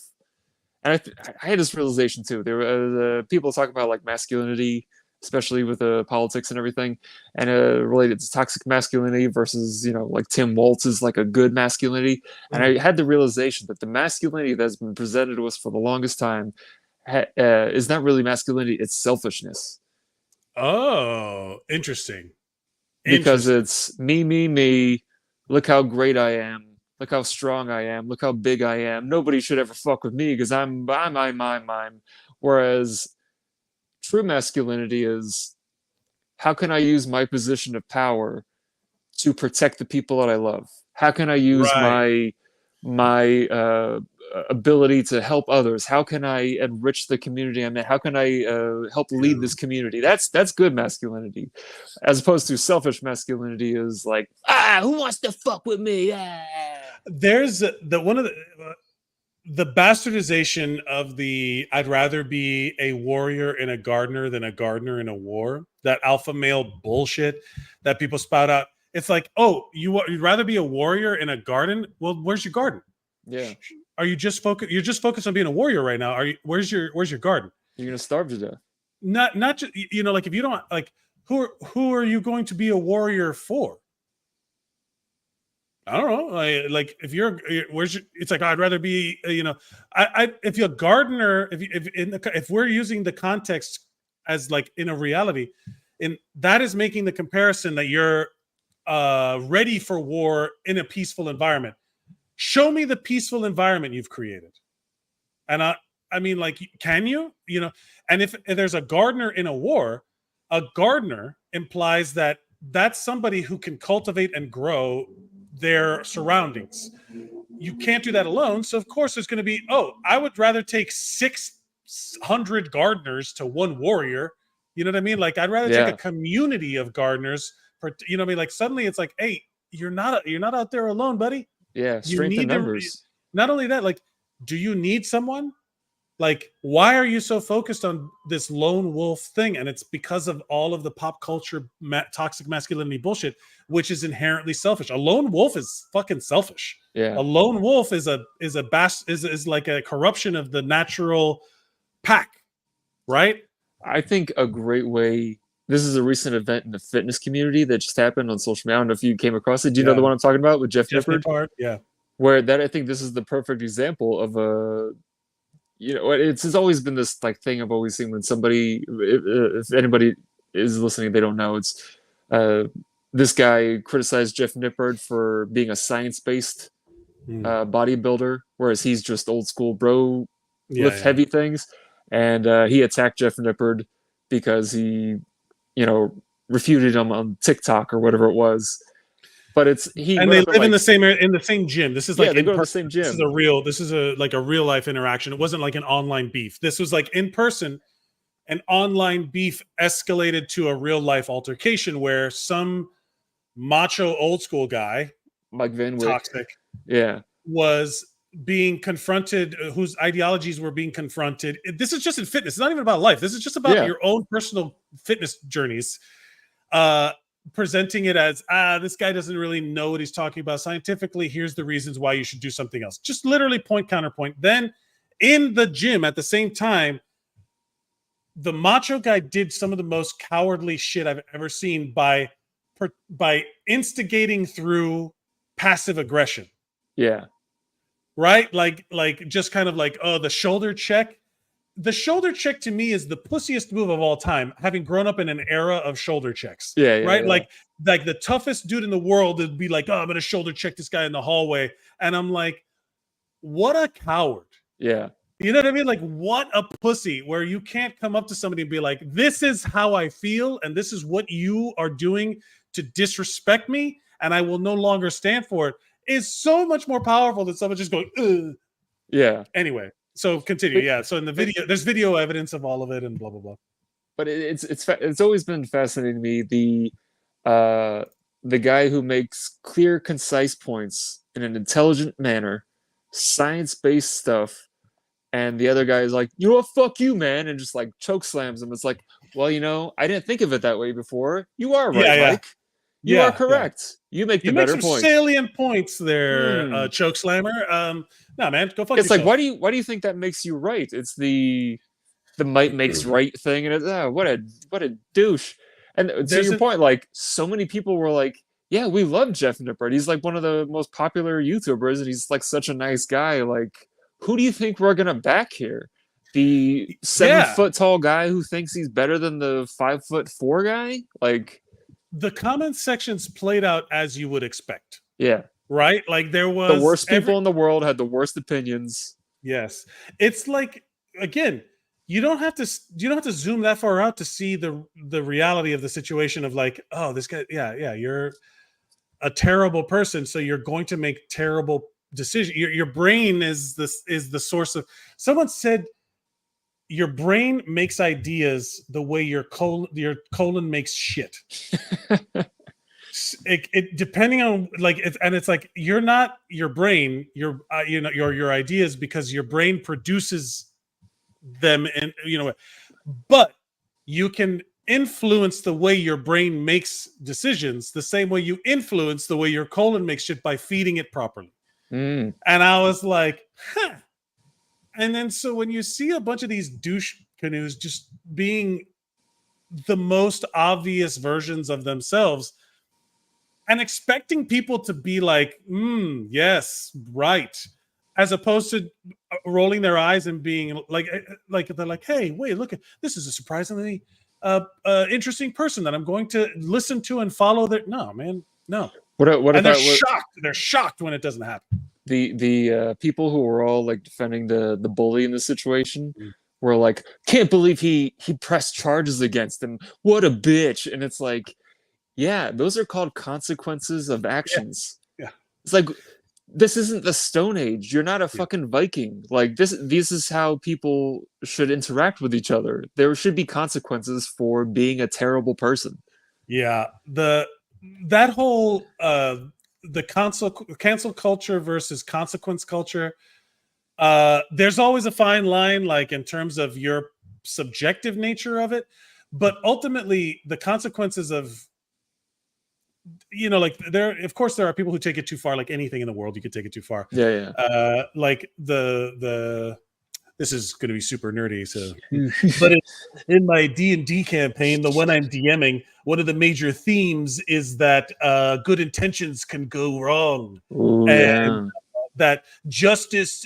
and I had this realization too. There were people talk about like masculinity, especially with politics and everything, and related to toxic masculinity versus, like Tim Waltz is like a good masculinity. And I had the realization that the masculinity that's been presented to us for the longest time is not really masculinity, it's selfishness. Oh, interesting. Because it's me, look how great I am, look how strong I am, look how big I am, nobody should ever fuck with me because I'm. Whereas true masculinity is, how can I use my position of power to protect the people that I love? How can I use my ability to help others? How can I enrich the community I'm in? How can I help lead this community? That's good masculinity, as opposed to selfish masculinity is like, who wants to fuck with me? There's the bastardization of the I'd rather be a warrior and a gardener than a gardener in a war. That alpha male bullshit that people spout out. It's like, oh, you'd rather be a warrior in a garden? Well, where's your garden? Yeah. Are you just focused? You're just focused on being a warrior right now. Where's your garden? You're gonna starve to death. Not just, like, if you don't, like, who are you going to be a warrior for? I don't know. Like if it's like, I'd rather be, if you're a gardener, if we're using the context as like in a reality, and that is making the comparison that you're ready for war in a peaceful environment. Show me the peaceful environment you've created. And I mean, like, can you, and if there's a gardener in a war, a gardener implies that that's somebody who can cultivate and grow their surroundings. You can't do that alone. So of course there's going to be, I would rather take 600 gardeners to one warrior. You know what I mean? Like, I'd rather take a community of gardeners for, you know what I mean? Like, suddenly it's like, hey, you're not out there alone, buddy. Yeah. Strength in numbers. Not only that, like, do you need someone? Like, why are you so focused on this lone wolf thing? And it's because of all of the pop culture toxic masculinity bullshit, which is inherently selfish. A lone wolf is fucking selfish. Yeah. A lone wolf is like a corruption of the natural pack, right? I think a great way. This is a recent event in the fitness community that just happened on social media. I don't know if you came across it. Do you know the one I'm talking about with Jeff Nippard? Yeah. Where I think this is the perfect example of a. It's always been this like thing I've always seen when somebody, if anybody is listening, they don't know. It's this guy criticized Jeff Nippard for being a science-based bodybuilder, whereas he's just old school bro, lift heavy things. And he attacked Jeff Nippard because he, refuted him on TikTok or whatever it was. But they live in the same gym. This is like they go to the same gym. This is a real life interaction. It wasn't like an online beef. This was like in person. An online beef escalated to a real life altercation where some macho old school guy, Mike Van Wyck, toxic, was being confronted, whose ideologies were being confronted. This is just in fitness. It's not even about life. This is just about your own personal fitness journeys. Presenting it as, this guy doesn't really know what he's talking about scientifically. Here's the reasons why you should do something else. Just literally point, counterpoint. Then in the gym at the same time, the macho guy did some of the most cowardly shit I've ever seen by instigating through passive aggression. Yeah. Right? Like just kind of like, the shoulder check. The shoulder check to me is the pussiest move of all time, having grown up in an era of shoulder checks. Right? Yeah. Like the toughest dude in the world would be like, I'm going to shoulder check this guy in the hallway. And I'm like, what a coward. Yeah. You know what I mean? Like, what a pussy, where you can't come up to somebody and be like, this is how I feel, and this is what you are doing to disrespect me. and I will no longer stand for it is so much more powerful than someone just going, ugh. Yeah. Anyway, so continue. Yeah. So in the video, there's video evidence of all of it and blah, blah, blah. But it's always been fascinating to me, the guy who makes clear, concise points in an intelligent manner, science-based stuff, and the other guy is like, you know what, fuck you, man, and just like choke slams him. It's like, well, I didn't think of it that way before. You are right, Mike. You are correct. You make the better some salient points there, choke slammer. No, man, go fuck yourself. It's like, why do you think that makes you right? It's the might makes right thing, and it's what a douche. And to your point, like, so many people were like, yeah, we love Jeff Nippert. He's like one of the most popular YouTubers, and he's like such a nice guy. Like, who do you think we're gonna back here? The 7-foot tall guy who thinks he's better than the 5'4" guy? Like, the comment sections played out as you would expect. Yeah. Right? Like, there was the worst people in the world had the worst opinions. Yes. It's like, again, you don't have to zoom that far out to see the reality of the situation of like, oh, this guy, you're a terrible person, so you're going to make terrible decisions. Your brain is the source of. Someone said your brain makes ideas the way your colon makes shit. It depending on like it's like you're not your brain, your ideas, because your brain produces them, and but you can influence the way your brain makes decisions the same way you influence the way your colon makes shit by feeding it properly. And I was like, huh. And then so when you see a bunch of these douche canoes just being the most obvious versions of themselves and expecting people to be like, yes, right, as opposed to rolling their eyes and being like they're like, hey, wait, look, this is a surprisingly interesting person that I'm going to listen to and follow. No, man, no. What and they're shocked. They're shocked when it doesn't happen. The people who were all like defending the bully in the situation were like, can't believe he pressed charges against him. What a bitch. And it's like, yeah, those are called consequences of actions. Yeah. It's like, this isn't the Stone Age. You're not a fucking Viking. Like, this is how people should interact with each other. There should be consequences for being a terrible person. Yeah. That whole the cancel culture versus consequence culture, there's always a fine line, like in terms of your subjective nature of it, but ultimately the consequences of, like, of course there are people who take it too far. Like anything in the world, you could take it too far. Like this is going to be super nerdy, so but in my D&D campaign, the one I'm DMing, one of the major themes is that good intentions can go wrong. And that justice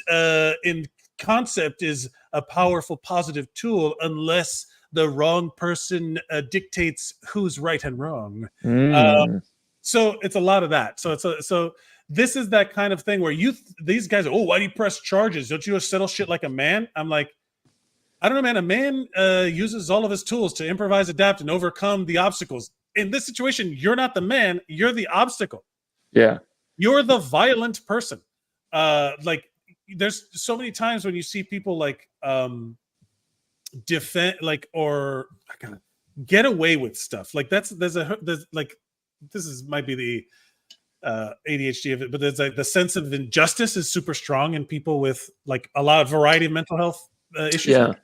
in concept is a powerful positive tool unless the wrong person dictates who's right and wrong. So it's a lot of that. So this is that kind of thing where these guys are, why do you press charges? Don't you settle shit like a man? I'm like, I don't know, man. A man uses all of his tools to improvise, adapt, and overcome the obstacles. In this situation, you're not the man. You're the obstacle. Yeah. You're the violent person. Like, there's so many times when you see people like defend, like, or get away with stuff. Like there's like, might be the ADHD of it, but there's like the sense of injustice is super strong in people with like a lot of variety of mental health issues. Yeah.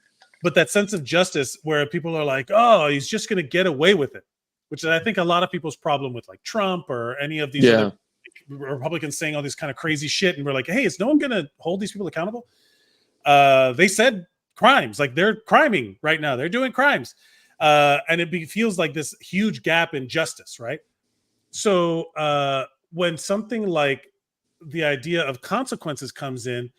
But that sense of justice where people are like, oh, he's just going to get away with it, which is, I think, a lot of people's problem with like Trump or any of these other Republicans saying all this kind of crazy shit. And we're like, hey, is no one going to hold these people accountable? They said crimes, like they're criming right now. They're doing crimes. And it feels like this huge gap in justice, right? So when something like the idea of consequences comes in,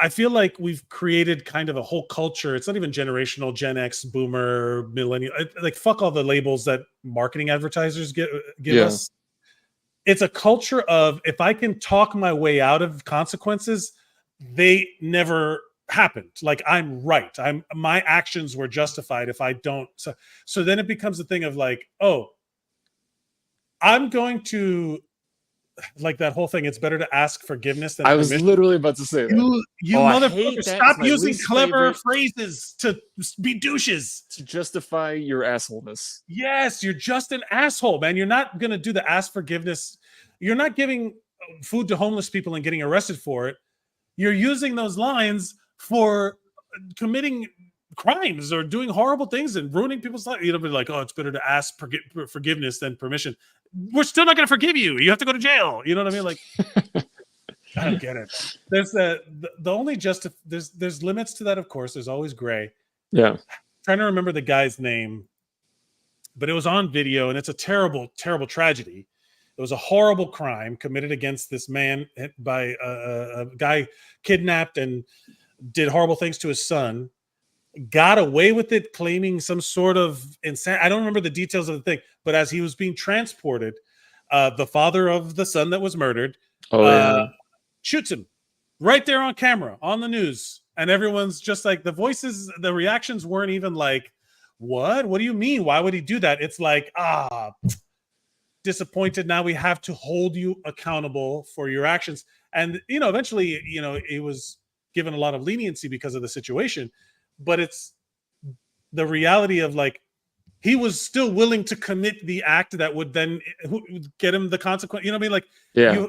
I feel like we've created kind of a whole culture. It's not even generational, Gen X, Boomer, Millennial. Like, fuck all the labels that marketing advertisers give us. It's a culture of, if I can talk my way out of consequences, they never happened. Like, I'm right. My actions were justified if I don't. So then it becomes a thing of like, oh, I'm going to like that whole thing. It's better to ask forgiveness than I permission. was literally about to say that. You motherfucker, stop using clever phrases to be douches. To justify your assholeness. Yes, you're just an asshole, man. You're not going to do the ask forgiveness. You're not giving food to homeless people and getting arrested for it. You're using those lines for committing crimes or doing horrible things and ruining people's lives. Be like, oh, it's better to ask forgiveness than permission. We're still not going to forgive you. You have to go to jail. You know what I mean? Like, I don't get it. There's the only there's limits to that, of course. There's always gray. Yeah. I'm trying to remember the guy's name, but it was on video, and it's a terrible, terrible tragedy. It was a horrible crime committed against this man by a guy kidnapped and did horrible things to his son. Got away with it, claiming some sort of insanity. I don't remember the details of the thing, but as he was being transported, the father of the son that was murdered shoots him right there on camera on the news, and everyone's just like, the reactions weren't even like, what do you mean, why would he do that? It's like, disappointed, now we have to hold you accountable for your actions. And eventually he was given a lot of leniency because of the situation, but it's the reality of like, he was still willing to commit the act that would then get him the consequence. You know what I mean? Like, yeah,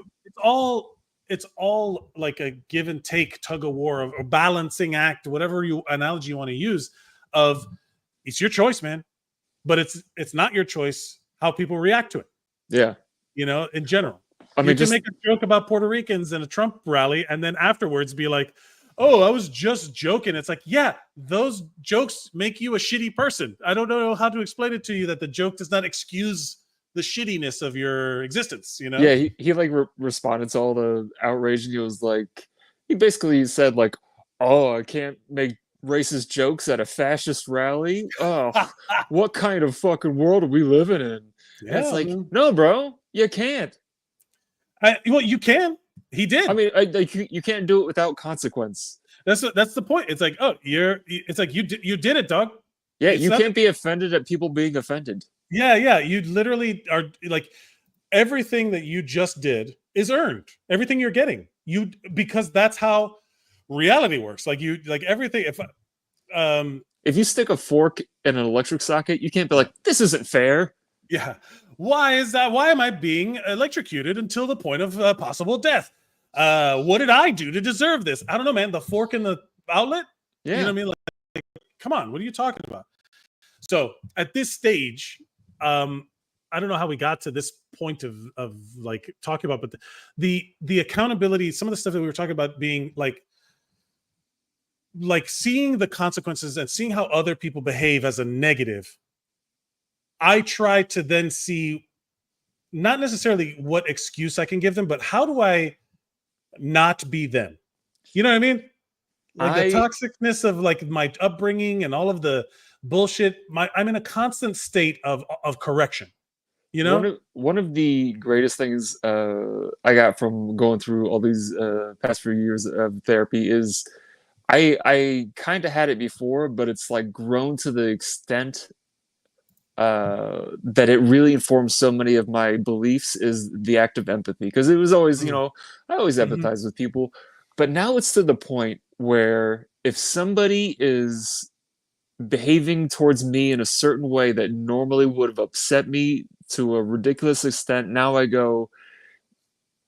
it's all like a give and take tug of war, of a balancing act, whatever analogy you want to use, of it's your choice, man, but it's not your choice how people react to it. Yeah. In general. I mean, you can make a joke about Puerto Ricans in a Trump rally and then afterwards be like, oh, I was just joking. It's like, yeah, those jokes make you a shitty person. I don't know how to explain it to you that the joke does not excuse the shittiness of your existence, Yeah, he like responded to all the outrage, and he was like, he basically said like, oh, I can't make racist jokes at a fascist rally. Oh, what kind of fucking world are we living in? Yeah, it's like, no, bro, you can't. Well, you can. He did. I mean, you can't do it without consequence. That's the point. It's like, oh, it's like you did it, dog. Yeah, you can't be offended at people being offended. Yeah. You literally are like, everything that you just did is earned. Everything you're getting, because that's how reality works. Like everything. If you stick a fork in an electric socket, you can't be like, this isn't fair. Yeah. Why is that? Why am I being electrocuted until the point of possible death? What did I do to deserve this? I don't know, man. The fork in the outlet? Yeah. You know what I mean? Like, come on. What are you talking about? So at this stage, I don't know how we got to this point of like talking about, but the accountability, some of the stuff that we were talking about being like seeing the consequences and seeing how other people behave as a negative. I try to then see not necessarily what excuse I can give them, but how do I not be them? You know what I mean? Like the toxicness of like my upbringing and all of the bullshit. I'm in a constant state of correction. One of the greatest things I got from going through all these past few years of therapy is I kind of had it before, but it's like grown to the extent that it really informs so many of my beliefs, is the act of empathy. Because it was always, I always empathize with people, but now it's to the point where if somebody is behaving towards me in a certain way that normally would have upset me to a ridiculous extent, now I go,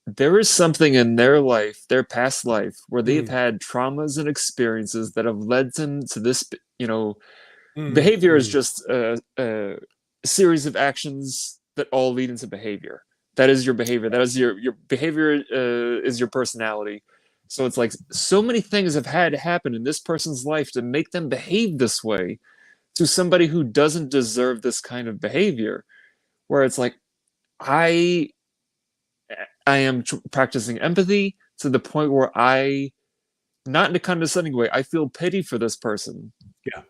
there is something in their life, their past life, where they've had traumas and experiences that have led them to this, behavior is just a series of actions that all lead into behavior. That is your behavior. That is your behavior is your personality. So it's like so many things have had to happen in this person's life to make them behave this way to somebody who doesn't deserve this kind of behavior. Where it's like, I am practicing empathy to the point where not in a condescending way, I feel pity for this person. Yeah.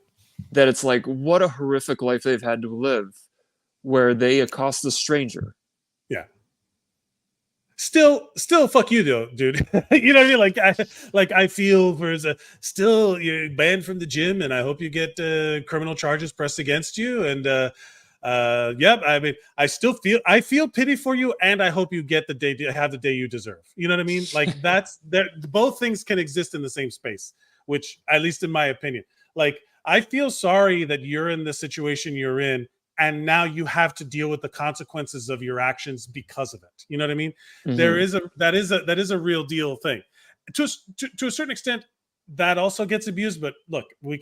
That it's like, what a horrific life they've had to live where they accost a stranger. Yeah. Still fuck you though, dude. You know what I mean? I feel still you're banned from the gym, and I hope you get criminal charges pressed against you. And Yep. I mean, I feel pity for you, and I hope you get have the day you deserve. You know what I mean? Like both things can exist in the same space, which, at least in my opinion, like, I feel sorry that you're in the situation you're in, and now you have to deal with the consequences of your actions because of it. You know what I mean? Mm-hmm. That is a real deal thing. To a certain extent, that also gets abused. But look, we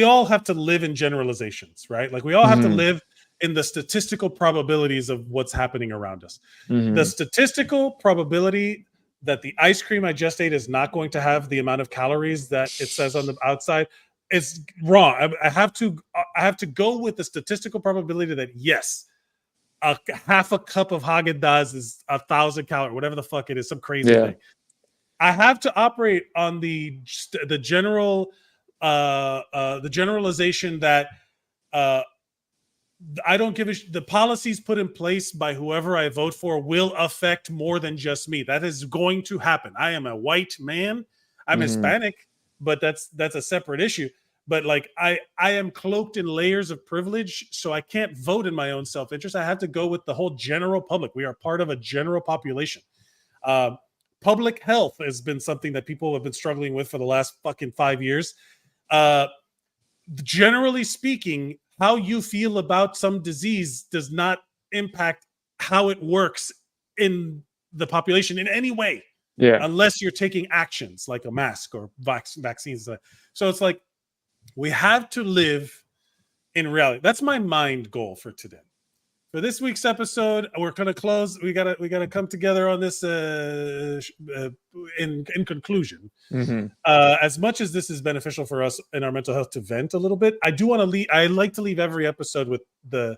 all have to live in generalizations, right? Like, we all have to Mm-hmm. live in the statistical probabilities of what's happening around us. Mm-hmm. The statistical probability that the ice cream I just ate is not going to have the amount of calories that it says on the outside is wrong. I have to go with the statistical probability that, yes, half a cup of Haagen-Dazs is 1,000 calories, whatever the fuck it is, some crazy thing. I have to operate on the generalization that I don't give the policies put in place by whoever I vote for will affect more than just me. That is going to happen. I am a white man. I'm Hispanic, but that's a separate issue. But like, I am cloaked in layers of privilege, so I can't vote in my own self-interest. I have to go with the whole general public. We are part of a general population. Public health has been something that people have been struggling with for the last fucking 5 years. Generally speaking, how you feel about some disease does not impact how it works in the population in any way, unless you're taking actions like a mask or vaccines. So it's like, we have to live in reality. That's my mind goal for today. For this week's episode, we're going to close. We gotta come together on this in conclusion. As much as this is beneficial for us in our mental health to vent a little bit, I do want to leave. I like to leave every episode with the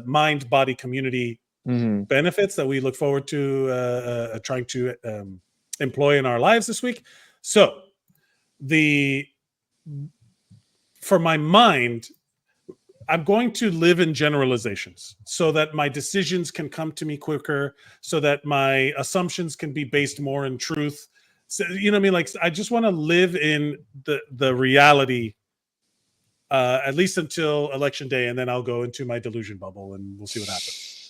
mind body community benefits that we look forward to trying to employ in our lives this week. So for my mind, I'm going to live in generalizations so that my decisions can come to me quicker, so that my assumptions can be based more in truth. So, you know what I mean? Like, I just want to live in the reality, at least until election day, and then I'll go into my delusion bubble and we'll see what happens.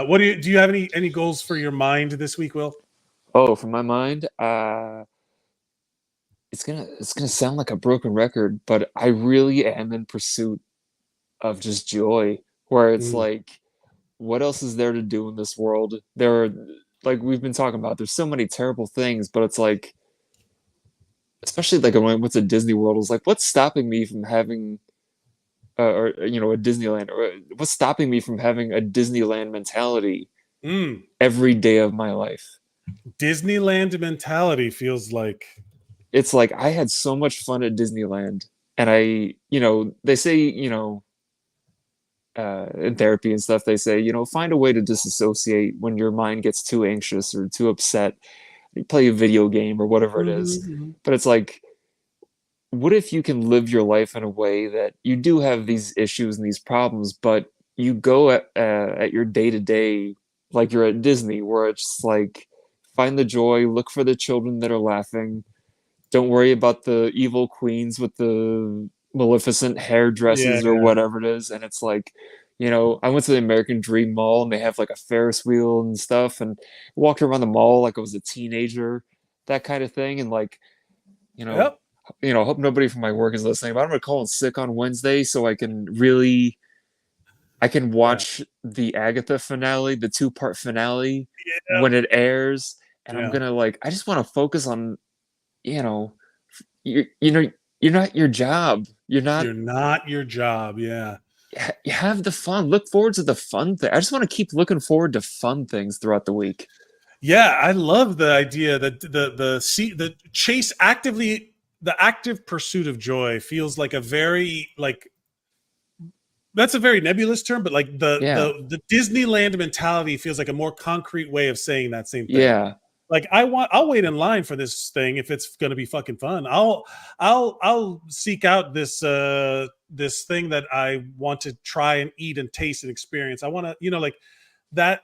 What do you have any goals for your mind this week, Will? Oh, for my mind, it's gonna sound like a broken record, but I really am in pursuit of just joy, where it's like, what else is there to do in this world? There are, like we've been talking about, there's so many terrible things, but it's like, especially like when I went to Disney World, it's like, what's stopping me from having or a Disneyland, or what's stopping me from having a Disneyland mentality every day of my life? Disneyland mentality feels like, it's like, I had so much fun at Disneyland, and they say, in therapy and stuff, they say, find a way to disassociate when your mind gets too anxious or too upset. You play a video game or whatever it is. But it's like, what if you can live your life in a way that you do have these issues and these problems, but you go at your day-to-day like you're at Disney, where it's like, find the joy, look for the children that are laughing, don't worry about the evil queens with the Maleficent hairdresses or whatever it is. And it's like, I went to the American Dream Mall, and they have like a Ferris wheel and stuff, and walked around the mall like I was a teenager, that kind of thing. And like, hope nobody from my work is listening, but I'm gonna call in sick on Wednesday so I can watch the Agatha finale, the 2-part finale, when it airs. And I'm gonna, like, I just want to focus on, you're not your job. You're not your job. Yeah. You have the fun. Look forward to the fun thing. I just want to keep looking forward to fun things throughout the week. Yeah, I love the idea that the active pursuit of joy feels like a very, like, that's a very nebulous term, but like the Disneyland mentality feels like a more concrete way of saying that same thing. Yeah. Like, I'll wait in line for this thing if it's going to be fucking fun. I'll seek out this thing that I want to try and eat and taste and experience. I want to, like that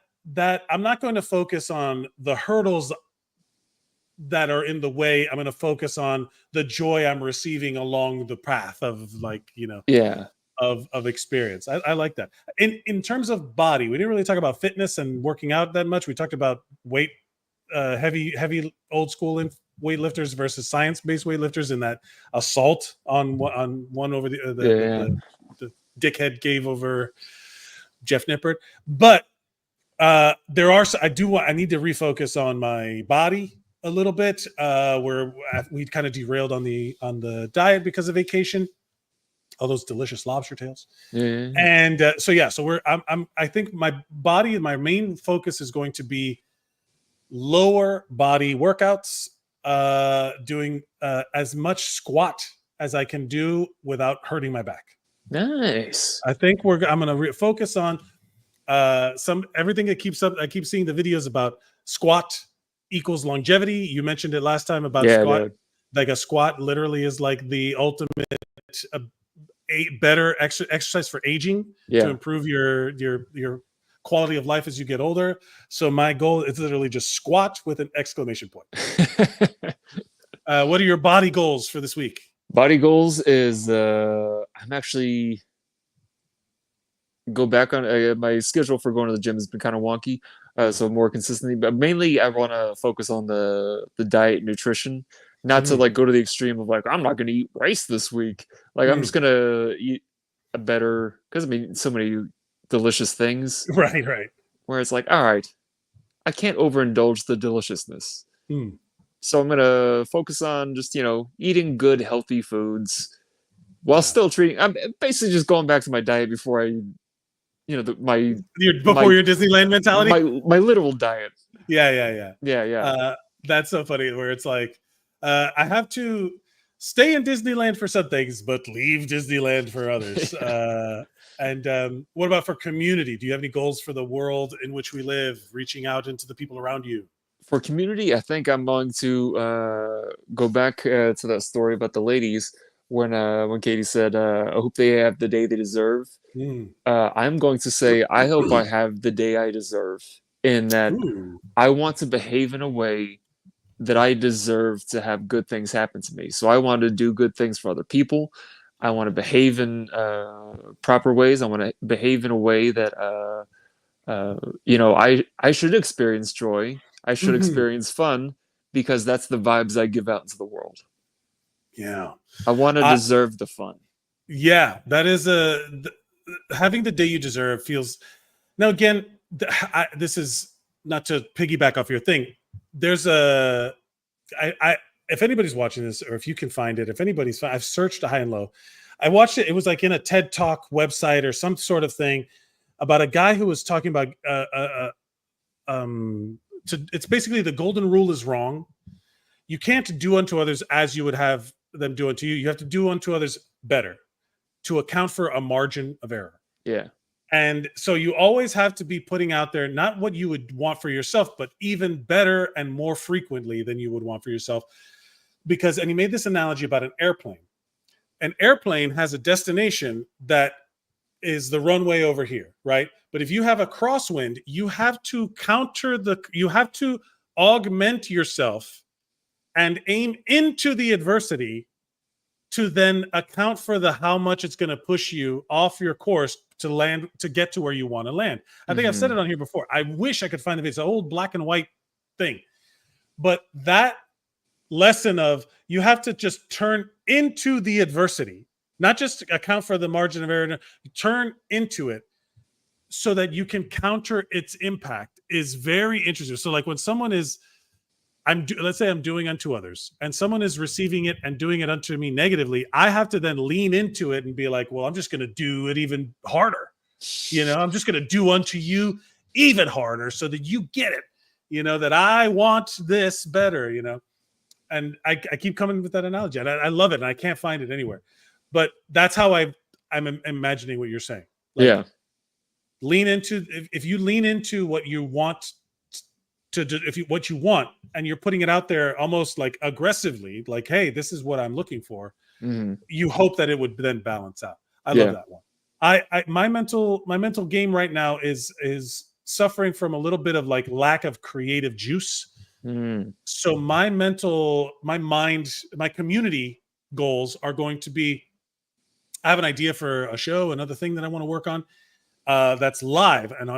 I'm not going to focus on the hurdles that are in the way. I'm going to focus on the joy I'm receiving along the path of of experience. I like that. In terms of body, we didn't really talk about fitness and working out that much. We talked about weight, heavy old school weightlifters versus science-based weightlifters, in that assault on one over the dickhead gave over Jeff Nippert. But I need to refocus on my body a little bit. Where we kind of derailed on the diet because of vacation, all those delicious lobster tails. And I think my body and my main focus is going to be lower body workouts, doing as much squat as I can do without hurting my back. Nice. I think I'm going to focus on everything that keeps up. I keep seeing the videos about squat equals longevity. You mentioned it last time about squat. Dude. Like a squat literally is like the ultimate better exercise for aging, to improve your quality of life as you get older. So my goal is literally just squat with an exclamation point. What are your body goals for this week? Body goals is I'm actually go back on my schedule for going to the gym has been kind of wonky, so more consistently, but mainly I want to focus on the diet, nutrition, not to like go to the extreme of like, I'm not going to eat rice this week. Like I'm just going to eat a better, because I mean, so many delicious things. Right. Where it's like, all right, I can't overindulge the deliciousness. So I'm going to focus on just, eating good, healthy foods while still I'm basically just going back to my diet before I, your Disneyland mentality? My literal diet. Yeah. That's so funny, where it's like, I have to stay in Disneyland for some things, but leave Disneyland for others. And what about for community? Do you have any goals for the world in which we live, reaching out into the people around you? For community, I think I'm going to go back to that story about the ladies when Katie said, I hope they have the day they deserve. I'm going to say, I hope I have the day I deserve, in that I want to behave in a way that I deserve to have good things happen to me. So I want to do good things for other people. I want to behave in proper ways. I want to behave in a way that, I should experience joy. I should experience fun, because that's the vibes I give out into the world. Yeah. I want to deserve the fun. Yeah, that is having the day you deserve feels. Now, again, this is not to piggyback off your thing. There's if anybody's watching this, or if you can find it, I've searched high and low. I watched it. It was like in a TED Talk website or some sort of thing about a guy who was talking about, it's basically the golden rule is wrong. You can't do unto others as you would have them do unto you. You have to do unto others better, to account for a margin of error. Yeah. And so you always have to be putting out there, not what you would want for yourself, but even better and more frequently than you would want for yourself. And he made this analogy about an airplane. An airplane has a destination that is the runway over here, right? But if you have a crosswind, you have to augment yourself and aim into the adversity to then account for how much it's going to push you off your course to land, to get to where you want to land. I think I've said it on here before. I wish I could find it's an old black and white thing, but that lesson of you have to just turn into the adversity, not just account for the margin of error, turn into it so that you can counter its impact, is very interesting. So like when someone is, let's say I'm doing unto others and someone is receiving it and doing it unto me negatively, I have to then lean into it and be like, well, I'm just going to do it even harder. I'm just going to do unto you even harder so that you get it, that I want this better, and I keep coming with that analogy, and I love it, and I can't find it anywhere, but that's how I'm imagining what you're saying. Like, lean into, if you lean into what you want what you want, and you're putting it out there almost like aggressively, like, hey, this is what I'm looking for. You hope that it would then balance out. I love that one. My mental game right now is suffering from a little bit of like lack of creative juice. So my mind, my community goals are going to be, I have an idea for a show, another thing that I want to work on that's live. And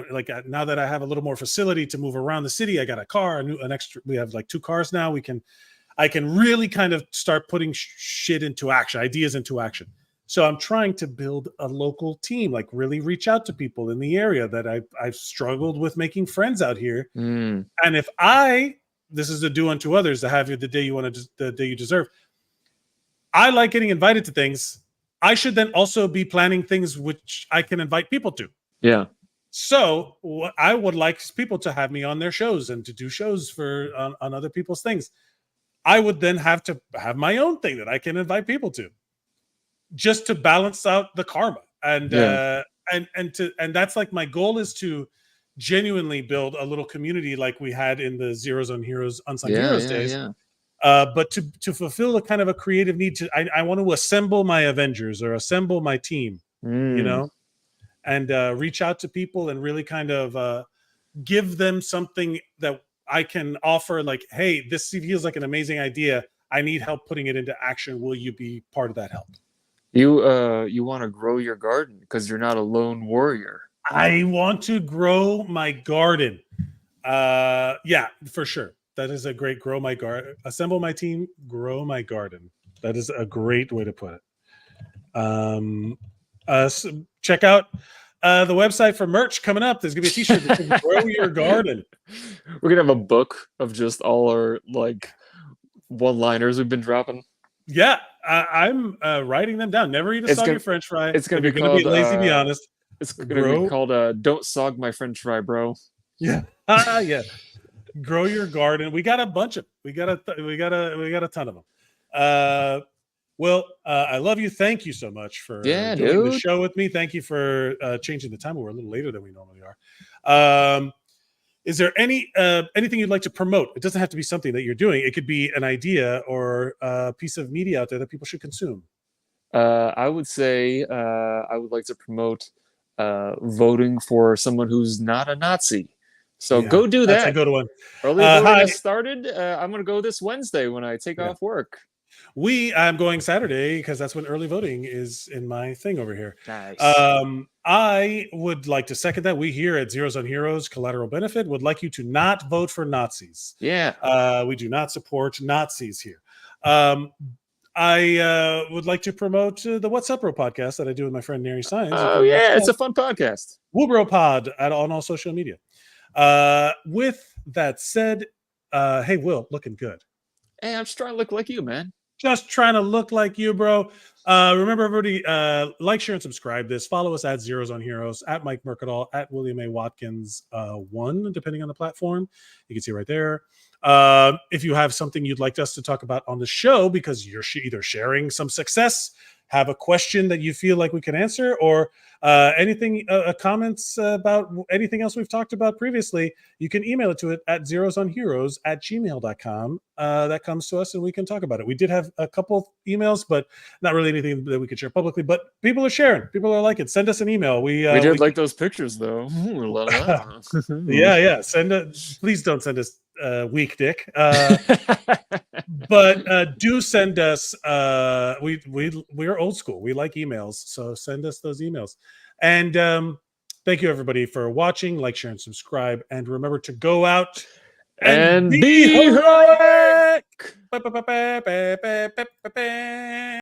now that I have a little more facility to move around the city, I got a car, an extra, we have like 2 cars now. I can really kind of start putting shit into action, ideas into action. So I'm trying to build a local team, like really reach out to people in the area that I've struggled with making friends out here. And if this is the do unto others, to have the day you deserve. I like getting invited to things. I should then also be planning things which I can invite people to. Yeah. So I would like people to have me on their shows and to do shows on other people's things. I would then have to have my own thing that I can invite people to, just to balance out the karma. And and that's like my goal is to genuinely build a little community like we had in the Zeros on Heroes, Unsung Heroes days. Yeah. But to fulfill a kind of a creative need I want to assemble my Avengers or assemble my team, you know, and reach out to people and really kind of give them something that I can offer. Like, hey, this feels like an amazing idea. I need help putting it into action. Will you be part of that help? You want to grow your garden because you're not a lone warrior. I want to grow my garden. Yeah, for sure. That is a great grow my garden. Assemble my team, grow my garden. That is a great way to put it. So check out the website for merch coming up. There's gonna be a t-shirt that says grow your garden. We're gonna have a book of just all our like one-liners we've been dropping. Yeah, I'm writing them down. Never eat a soggy French fry. It's gonna be called lazy. Be honest. It's gonna be called "Don't Sog My French Fry, Bro." Yeah, yeah. Grow your garden. We got a bunch of. We got a ton of them. Well, I love you. Thank you so much for doing the show with me. Thank you for changing the time. We're a little later than we normally are. Is there anything you'd like to promote? It doesn't have to be something that you're doing. It could be an idea or a piece of media out there that people should consume. I would say I would like to promote voting for someone who's not a Nazi. So go do that. That's a good one. Early voting has started. I'm going to go this Wednesday when I take off work. I'm going Saturday because that's when early voting is in my thing over here. Nice. I would like to second that. We here at Zeros on Heroes Collateral Benefit would like you to not vote for Nazis. Yeah. We do not support Nazis here. I would like to promote the What's Up Bro podcast that I do with my friend Neri Science. Oh yeah, it's a fun podcast. Woobro Pod on all social media. With that said, hey Will, looking good. Hey, I'm just trying to look like you, man. Just trying to look like you, bro. Remember, everybody, like, share, and subscribe this. Follow us at Zeros on Heroes, at Mike Mercadal, at William A. Watkins 1, depending on the platform. You can see right there. If you have something you'd like us to talk about on the show because you're either sharing some success, have a question that you feel like we can answer, or anything, comments about anything else we've talked about previously, you can email it to it at zerosonheroes@gmail.com. That comes to us and we can talk about it. We did have a couple emails, but not really anything that we could share publicly, but people are sharing. People are liking. Send us an email. We did like those pictures though. Yeah. Please don't send us weak dick. But do send us we're old school. We like emails, so send us those emails. And thank you everybody for watching. Like, share, and subscribe, and remember to go out and be heroic.